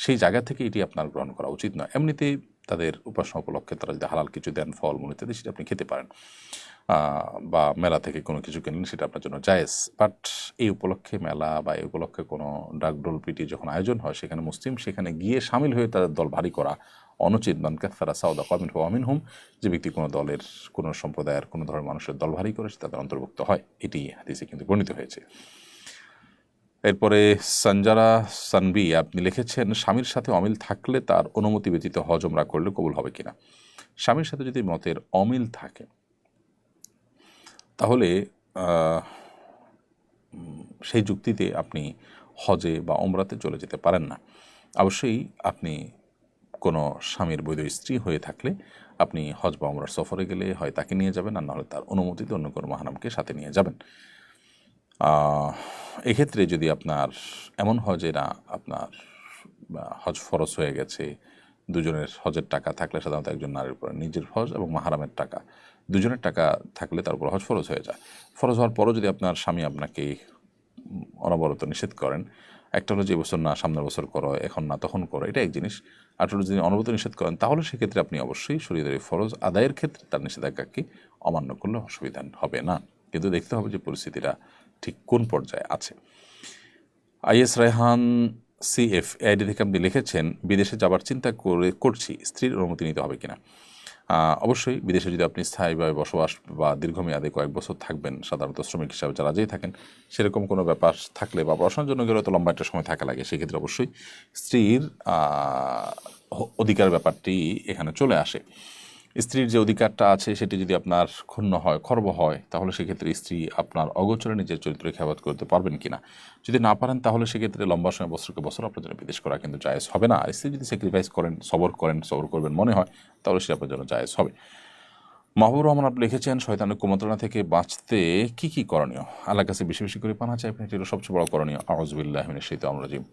সেই জায়গা থেকে এটি আপনার গ্রহণ করা উচিত নয়। এমনিতেই তাদের উপাসনা উপলক্ষে তারা যদি হালাল কিছু দেন, ফল মূল ইত্যাদি, সেটা আপনি খেতে পারেন, বা মেলা থেকে কোনো কিছু কিনলেন, সেটা আপনার জন্য জায়েজ। বাট এই উপলক্ষে মেলা বা এই উপলক্ষে কোনো ডাকডোল পিটি যখন আয়োজন হয়, সেখানে মুসলিম সেখানে গিয়ে সামিল হয়ে তাদের দল ভারী করা অনুচিত। মান কাসসারা সাওদা কওমিন ফাহুয়া মিনহুম, যে ব্যক্তি কোনো দলের, কোনো সম্প্রদায়ের, কোনো ধরনের মানুষের দল ভারী করে, সে তাদের অন্তর্ভুক্ত হয়। এটি হাদিসে কিন্তু বর্ণিত হয়েছে। এরপরে সঞ্জারা সানবি আপনি লিখেছেন, স্বামীর সাথে অমিল থাকলে তার অনুমতি ব্যতীত হজ উমরা করলে কবুল হবে কিনা? স্বামীর সাথে যদি মতের অমিল থাকে তাহলে সেই যুক্তিতে আপনি হজে বা ওমরাতে চলে যেতে পারেন না। অবশ্যই আপনি কোনো স্বামীর বৈধ স্ত্রী হয়ে থাকলে আপনি হজ বা ওমরার সফরে গেলে হয় তাকে নিয়ে যাবেন, আর নাহলে তার অনুমতিতে অন্য কোনো মাহরামকে সাথে নিয়ে যাবেন। এক্ষেত্রে যদি আপনার এমন হয় যে না আপনার হজ ফরজ হয়ে গেছে, দুজনের হজের টাকা থাকলে সাধারণত একজন নারীর উপর নিজের হজ এবং মাহরামের টাকা, দুজনের টাকা থাকলে তার উপর হজ ফরজ হয়ে যায়। ফরজ হওয়ার পরও যদি আপনার স্বামী আপনাকে অনবরত নিষেধ করেন, একটা হলো যে বছর না, সামনের বছর করো, এখন না তখন করো, এটা এক জিনিস। আর যদি অনবরত নিষেধ করেন, তাহলে সেক্ষেত্রে আপনি অবশ্যই শরীয়তের ফরজ আদায়ের ক্ষেত্রে তার নিষেধাজ্ঞাকে অমান্য করলে অসুবিধা হবে না, কিন্তু দেখতে হবে যে পরিস্থিতিটা ঠিক কোন পর্যায়ে আছে। আইএস রায়হান CF আইডি থেকে আপনি লিখেছেন বিদেশে যাবার চিন্তা করছি, স্ত্রীর অনুমতি নিতে হবে কিনা। অবশ্যই বিদেশে যদি আপনি স্থায়ীভাবে বসবাস বা দীর্ঘমেয়াদে কয়েক বছর থাকবেন, সাধারণত শ্রমিক হিসাবে যারা যেই থাকেন, সেরকম কোনো ব্যাপার থাকলে বা পড়াশোনার জন্য গেলে তো লম্বা একটা সময় থাকা লাগে, সেক্ষেত্রে অবশ্যই স্ত্রীর অধিকার ব্যাপারটি এখানে চলে আসে। স্ত্রীর যে অধিকারটা আছে সেটি যদি আপনার ক্ষুণ্ণ হয়, খর্ব হয়, তাহলে সেক্ষেত্রে স্ত্রী আপনার অগোচরে নিজের চরিত্র খেয়াবাদ করতে পারবেন কিনা। যদি না পারেন তাহলে সেক্ষেত্রে লম্বা সময় বছরকে বছর আপনার জন্য বিদেশ করা কিন্তু জায়েজ হবে না। আর স্ত্রী যদি স্যাক্রিফাইস করেন, সবর করবেন মনে হয়, তাহলে সেটা আপনার জন্য জায়েজ হবে। মাহবুব রহমান আপনি লিখেছেন শয়তানের কুমন্ত্রণা থেকে বাঁচতে কি কি করণীয়। আল্লাহর কাছে বেশি বেশি করে পানা চাইবেন, এটি হলো সবচেয়ে বড় করণীয়। আউযুবিল্লাহি মিনাশ শাইতানির রাজিম।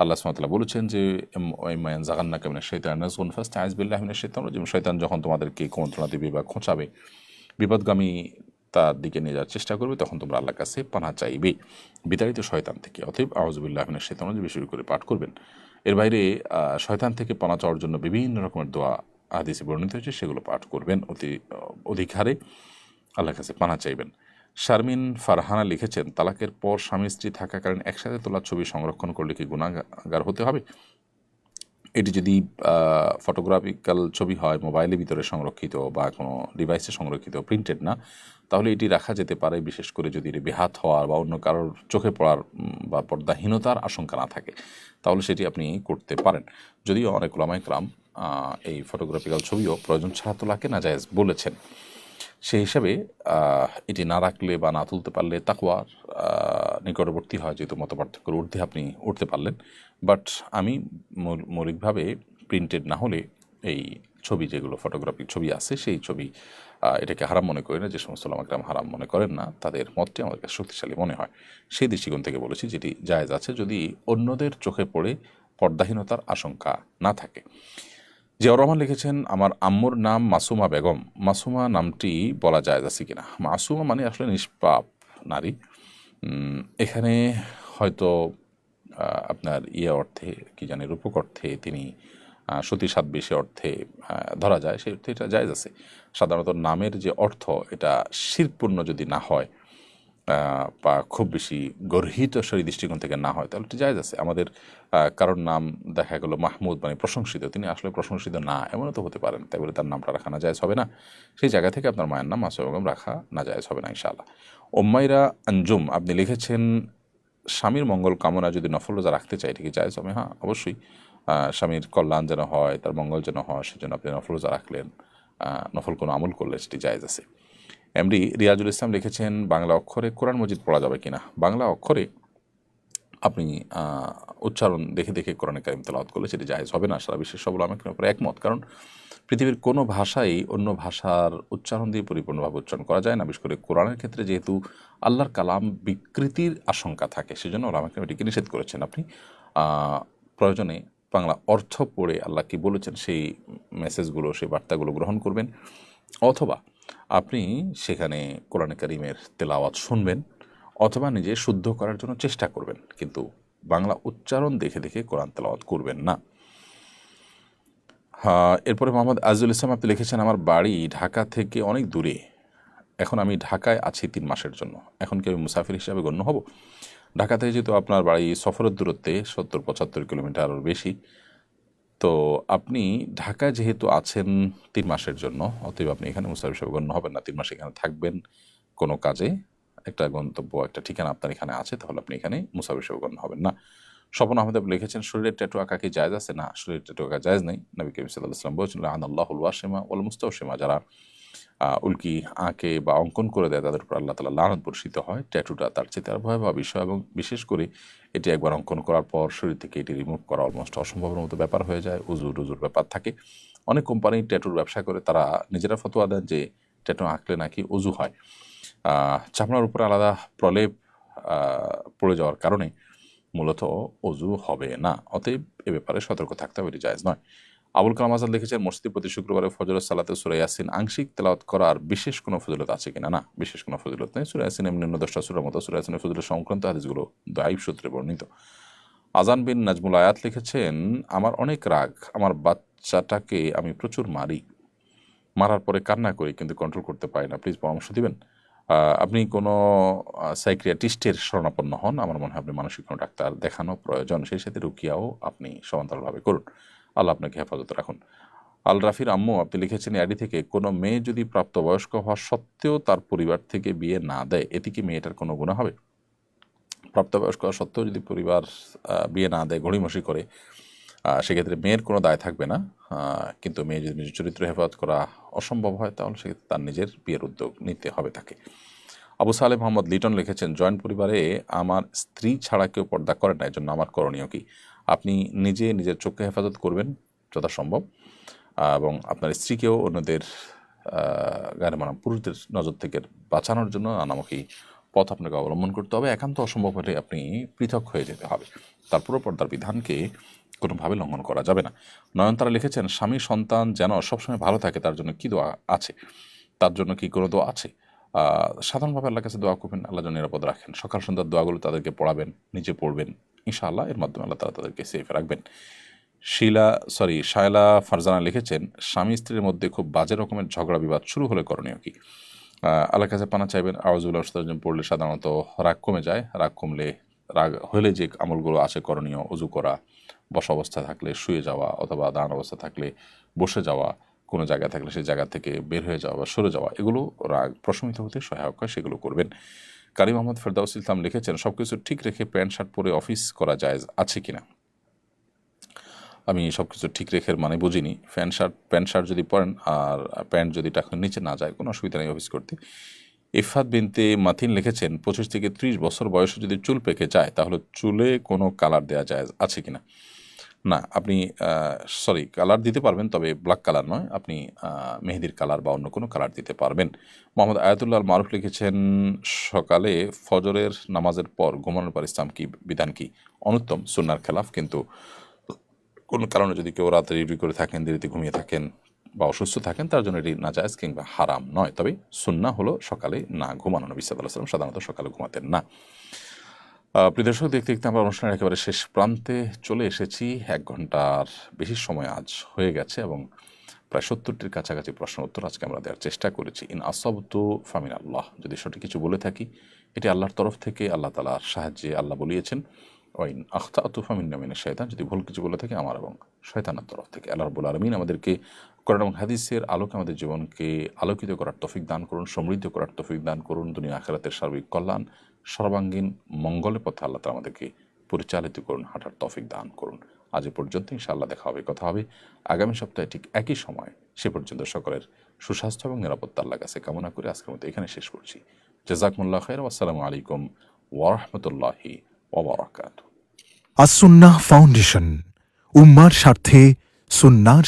আল্লাহ সুবহানাহু ওয়া তাআলা বলেছেন যে ওয়াইম্মা ইয়ানযাগান্নাকা মিনাশ শাইতানির নাযগুন ফাসতাইয বিল্লাহি মিনাশ শাইতানির রাজিম। শয়তান যখন তোমাদেরকে কুমন্ত্রণা দিবে বা খোঁচাবে, বিপদগামী তার দিকে নিয়ে যাওয়ার চেষ্টা করবে, তখন তোমরা আল্লাহর কাছে পানা চাইবে বিতাড়িত শয়তান থেকে। অতএব আউযুবিল্লাহি মিনাশ শাইতানির রাজিম বেশি করে পাঠ করবেন। এর বাইরে শয়তান থেকে পানা চাওয়ার জন্য বিভিন্ন রকমের দোয়া হাদিসে বর্ণিত হয়েছে, সেগুলো পাঠ করবেন অধিক হারে, আল্লাহর কাছে পানা চাইবেন। শারমিন ফারহানা লিখেছেন তালাকের পর স্বামী স্ত্রী থাকাকালীন একসাথে তোলা ছবি সংরক্ষণ করলে কি গুনাহগার হতে হবে। এটি যদি ফটোগ্রাফিক্যাল ছবি হয়, মোবাইলের ভিতরে সংরক্ষিত বা কোনো ডিভাইসে সংরক্ষিত, প্রিন্টেড না, তাহলে এটি রাখা যেতে পারে, বিশেষ করে যদি এটি বেহাত হওয়ার বা অন্য কারোর চোখে পড়ার বা পর্দাহীনতার আশঙ্কা না থাকে, তাহলে সেটি আপনি করতে পারেন। যদিও অনেক উলামায়ে কেরাম এই ফটোগ্রাফিক্যাল ছবিও প্রয়োজন ছাড়া তোলাকে নাজায়েজ বলেছেন। সেই হিসাবে এটি না রাখলে বা না তুলতে পারলে তাকওয়ার নিকটবর্তী হয়, যেহেতু মতপার্থক্যের ঊর্ধ্বে আপনি উঠতে পারলেন। বাট আমি মৌলিকভাবে প্রিন্টেড না হলে এই ছবি, যেগুলো ফটোগ্রাফিক ছবি আছে, সেই ছবি এটাকে হারাম মনে করি না। যে সমস্ত উলামায়ে কেরাম হারাম মনে করেন না, তাদের মতটি আমার কাছে শক্তিশালী মনে হয়। সেই দৃষ্টিকোণ থেকে বলেছি যেটি জায়েজ আছে, যদি অন্যদের চোখে পড়ে পর্দাহীনতার আশঙ্কা না থাকে। জিয়াউর রহমান লিখেছেন আমার আম্মুর নাম মাসুমা বেগম, মাসুমা নামটি বলা জায়েজ আছে কিনা। মাসুমা মানে আসলে নিষ্পাপ নারী। এখানে হয়তো আপনার অর্থে কি জানি, রূপক অর্থে তিনি সতী সাধ্বী অর্থে ধরা যায়, সেই অর্থে এটা জায়েজ আছে। সাধারণত নামের যে অর্থ, এটা শিরকপূর্ণ যদি না হয় বা খুব বেশি গর্হিত সেই দৃষ্টিকোণ থেকে না হয়, তাহলে এটা জায়েজ আছে। আমাদের কারোর নাম দেখা গেল মাহমুদ মানে প্রশংসিত, তিনি আসলে প্রশংসিত না, এমনও তো হতে পারেন, তাই বলে তার নামটা রাখা না জায়েজ হবে না। সেই জায়গা থেকে আপনার মায়ের নাম মাসুমা বেগম রাখা না জায়েজ হবে না ইনশাআল্লাহ। উম্মাইরা আঞ্জুম আপনি লিখেছেন স্বামীর মঙ্গল কামনা যদি নফল রোজা রাখতে চাই, এটা কি জায়েজ হবে। হ্যাঁ, অবশ্যই। স্বামীর কল্যাণ যেন হয়, তার মঙ্গল যেন হয়, সেজন্য আপনি নফল রোজা রাখলেন, নফল কোনো আমল করলে সেটি জায়েজ আছে। এমডি রিয়াজুল ইসলাম লিখেছেন বাংলা অক্ষরে কোরআন মজিদ পড়া যাবে কিনা। বাংলা অক্ষরে আপনি উচ্চারণ দেখে দেখে কোরআনে কারিম তেলাওয়াত করলে সেটি জায়েজ হবে না। সারা বিশ্বের সব উলামায়ে কেরামের উপরে একমত। কারণ পৃথিবীর কোনো ভাষাই অন্য ভাষার উচ্চারণ দিয়ে পরিপূর্ণভাবে উচ্চারণ করা যায় না। বিশেষ করে কোরআনের ক্ষেত্রে যেহেতু আল্লাহর কালাম বিকৃতির আশঙ্কা থাকে, সেজন্য উলামায়ে কেরাম এটিকে নিষেধ করেছেন। আপনি প্রয়োজনে বাংলা অর্থ পড়ে আল্লাহ কি বলেছেন সেই মেসেজগুলো, সেই বার্তাগুলো গ্রহণ করবেন, অথবা আপনি সেখানে কোরআনে কারিমের তেলাওয়াত শুনবেন, অথবা নিজে শুদ্ধ করার জন্য চেষ্টা করবেন, কিন্তু বাংলা উচ্চারণ দেখে দেখে কোরআন তেলাওয়াত করবেন না। এরপরে মোহাম্মদ আজিজুল ইসলাম আপনি লিখেছেন আমার বাড়ি ঢাকা থেকে অনেক দূরে, এখন আমি ঢাকায় আছি 3 মাসের জন্য, এখন কি আমি মুসাফির হিসাবে গণ্য হব। ঢাকা থেকে যেহেতু আপনার বাড়ি সফরের দূরত্বে 70-75 কিলোমিটারের বেশি, তো আপনি ঢাকায় যেহেতু আছেন 3 মাসের জন্য, অতএব আপনি এখানে মুসাফির হিসাবে গণ্য হবেন না। 3 মাস এখানে থাকবেন কোনো কাজে, একটা গন্তব্য, একটা ঠিকানা আপনার এখানে আছে, তাহলে আপনি এখানে মুসাফির হিসাবে গণ্য হবেন না। স্বপন আহমেদ লিখেছেন শরীরের ট্যাটু আঁকা কি জায়েজ আছে। না, শরীরের ট্যাটু আঁকা জায়েজ নেই। নবী করিম সাল্লাল্লাহু আলাইহি ওয়াসাল্লাম বলেছেন লাআনাল্লাহুল ওয়াশিমা ওয়াল মুস্তাওশিমা, যারা উল্কি আঁকে বা অঙ্কন করে দেয় তাদের উপর আল্লাহ তাআলা লানত বর্ষিত হয়। ট্যাটুটা তার চেয়ে তার ভয়াবহ বিষয়, এবং বিশেষ করে এটি একবার অঙ্কন করার পর শরীর থেকে এটি রিমুভ করা অলমোস্ট অসম্ভবের মতো ব্যাপার হয়ে যায়। উজুর ব্যাপার থাকে। অনেক কোম্পানি ট্যাটুর ব্যবসা করে, তারা নিজেরা ফতোয়া দেন যে ট্যাটু আঁকলে নাকি উজু হয়। চামড়ার উপরে আলাদা প্রলেপ পড়ে যাওয়ার কারণে মূলত অজু হবে না। অতএব এ ব্যাপারে সতর্ক থাকতে হবে, এটি জায়েজ নয়। আবুল কালাম আজাদ লিখেছেন মসজিদে প্রতি শুক্রবারে ফজরের সালাতে সূরা ইয়াসিন আংশিক তেলাওয়াত করার বিশেষ কোনো ফজিলত আছে কিনা। না, বিশেষ কোনো ফজিলত নেই। সূরা ইয়াসিন এমনি অন্য 10টা সূরার মতো। সূরা ইয়াসিনের ফজিলত সংক্রান্ত হাদিসগুলো দাঈফ সূত্রে বর্ণিত। আজান বিন নাজমুল আয়াত লিখেছেন আমার অনেক রাগ, আমার বাচ্চাটাকে আমি প্রচুর মারি, মারার পরে কান্না করি কিন্তু কন্ট্রোল করতে পারি না, প্লিজ পরামর্শ দিবেন। আপনি কোনো সাইকিয়াট্রিস্টের শরণাপন্ন হন, আমার মনে হয় আপনি মানসিক কোনো ডাক্তার দেখানো প্রয়োজন, সেই সাথে রুকিয়াও আপনি সমান্তরালভাবে করুন। আল্লাহ আপনাকে হেফাজত রাখুন। আল রাফির আম্মু আপনি লিখেছেন অ্যাডি থেকে, কোনো মেয়ে যদি প্রাপ্তবয়স্ক হওয়া সত্ত্বেও তার পরিবার থেকে বিয়ে না দেয়, এতে কি মেয়েটার কোনো গুনাহ হবে? প্রাপ্তবয়স্ক হওয়া সত্ত্বেও যদি পরিবার বিয়ে না দেয়, গড়িমসি করে, সেক্ষেত্রে মেয়ের কোনো দায় থাকবে না। কিন্তু মেয়ে যদি নিজের চরিত্র হেফাজত করা অসম্ভব হয়, তাহলে সেক্ষেত্রে তার নিজের বিয়ের উদ্যোগ নিতে হবে তাকে। আবু সালেহ মোহাম্মদ লিটন লিখেছেন, জয়েন্ট পরিবারে আমার স্ত্রী ছাড়া কেউ পর্দা করে না, এর জন্য আমার করণীয় কি? আপনি নিজে নিজের চোখকে হেফাজত করবেন যথাসম্ভব, এবং আপনার স্ত্রীকেও অন্যদের গায়ে মানা পুরুষদের নজর থেকে বাঁচানোর জন্য নানামুখী পথ আপনাকে অবলম্বন করতে হবে। একান্ত অসম্ভব হলে আপনি পৃথক হয়ে যেতে হবে। তারপরও পর্দার বিধানকে কোনোভাবে লঙ্ঘন করা যাবে না। নয়নতারা লিখেছেন, স্বামী সন্তান যেন সবসময় ভালো থাকে, তার জন্য কি দোয়া আছে? তার জন্য কি কোনো দোয়া আছে? সাধারণভাবে আল্লাহর কাছে দোয়া করবেন, আল্লাহ যেন নিরাপদ রাখেন। সকাল সন্ধ্যার দোয়াগুলো তাদেরকে পড়াবেন, নিজে পড়বেন, ইনশাআল্লাহ এর মাধ্যমে আল্লাহ তাআলা তাদেরকে সেফ রাখবেন। শায়লা ফারজানা লিখেছেন, স্বামী স্ত্রীর মধ্যে খুব বাজে রকমের ঝগড়া বিবাদ শুরু হলে করণীয় কি? আল্লাহর কাছে পানা চাইবেন। আউযুবিল্লাহি মিনাশ শাইতানির রাজিম পড়লে সাধারণত রাগ কমে যায়। রাগ হলে যে আমলগুলো আছে করণীয়, ওযু করা, বসা অবস্থায় থাকলে শুয়ে যাওয়া, অথবা দাঁড়ানো অবস্থা থাকলে বসে যাওয়া, কোনো জায়গায় থাকলে সেই জায়গা থেকে বের হয়ে যাওয়া বা সরে যাওয়া, এগুলো রাগ প্রশমিত হতে সহায়ক হয়, সেগুলো করবেন। কারি মোহাম্মদ ফেরদাউস ইসলাম লিখেছেন, সব কিছু ঠিক রেখে প্যান্ট শার্ট পরে অফিস করা জায়েজ আছে কিনা? আমি সব কিছু ঠিক রেখে মানে বুঝিনি। প্যান্ট শার্ট যদি পরেন আর প্যান্ট যদি টাকার নিচে না যায়, কোনো অসুবিধা নেই অফিস করতে। ইফাত বিনতে মাথিন লিখেছেন, 25 থেকে 30 বছর বয়সে যদি চুল পেকে যায়, তাহলে চুলে কোনো কালার দেওয়া যায় আছে কিনা? না, আপনি কালার দিতে পারবেন, তবে ব্ল্যাক কালার নয়। আপনি মেহেদির কালার বা অন্য কোনো কালার দিতে পারবেন। মোহাম্মদ আয়াতুল্লাহ আল মারুফ লিখেছেন, সকালে ফজরের নামাজের পর ঘুমানোর পর ইসলাম কি বিধান কি? অনুত্তম, সুন্নার খেলাফ। কিন্তু কোনো কারণে যদি কেউ রাতে রিভিউ করে থাকেন, দেরিতে ঘুমিয়ে থাকেন বা অসুস্থ থাকেন, তার জন্য এটি নাজায়েজ কিংবা হারাম নয়। তবে সুন্নাহ হলো সকালে না ঘুমানো। নবী সাল্লাল্লাহু আলাইহি ওয়াসাল্লাম সাধারণত সকালে ঘুমাতেন না। প্রিয় দর্শক, দেখতে দেখতে আমরা অনুষ্ঠানের একেবারে শেষ প্রান্তে চলে এসেছি। 1 ঘন্টার বেশি সময় আজ হয়ে গেছে এবং প্রায় 70টির কাছাকাছি প্রশ্ন উত্তর আজকে আমরা দেওয়ার চেষ্টা করেছি। ইন আসাবতু ফামিন আল্লাহ, যদি সঠিক কিছু বলে থাকি এটি আল্লাহর তরফ থেকে, আল্লাহ তাআলার সাহায্যে আল্লাহ বলিয়েছেন। ওয়াইন আখতাতু ফামিন্না মিনাশ শাইতান, যদি ভুল কিছু বলে থাকি আমার এবং শয়তানের তরফ থেকে। আল্লাহ রাব্বুল আলামিন আমাদেরকে কোরআন এবং হাদিসের আলোকে আমাদের জীবনকে আলোকিত করার তৌফিক দান করুন, সমৃদ্ধ করার তৌফিক দান করুন। দুনিয়া আখিরাতের সার্বিক কল্যাণ, সর্বাঙ্গীন মঙ্গলের পথে আল্লাহ তাআলা আমাদেরকে পরিচালিত করুন, হাঁটার তৌফিক দান করুন। আজ এ পর্যন্ত, ইনশাআল্লাহ দেখা হবে, কথা হবে আগামী সপ্তাহে ঠিক একই সময়। সে পর্যন্ত সকলের সুস্বাস্থ্য এবং নিরাপত্তা আল্লাহর কাছে কামনা করে আজকের মতো এখানে শেষ করছি। জাযাকুমুল্লাহু খাইর। আসসালামু আলাইকুম ওয়া রাহমাতুল্লাহি ওয়া বারাকাতুহু। আসুন্নাহ ফাউন্ডেশন, উম্মার স্বার্থে সুন্নাহর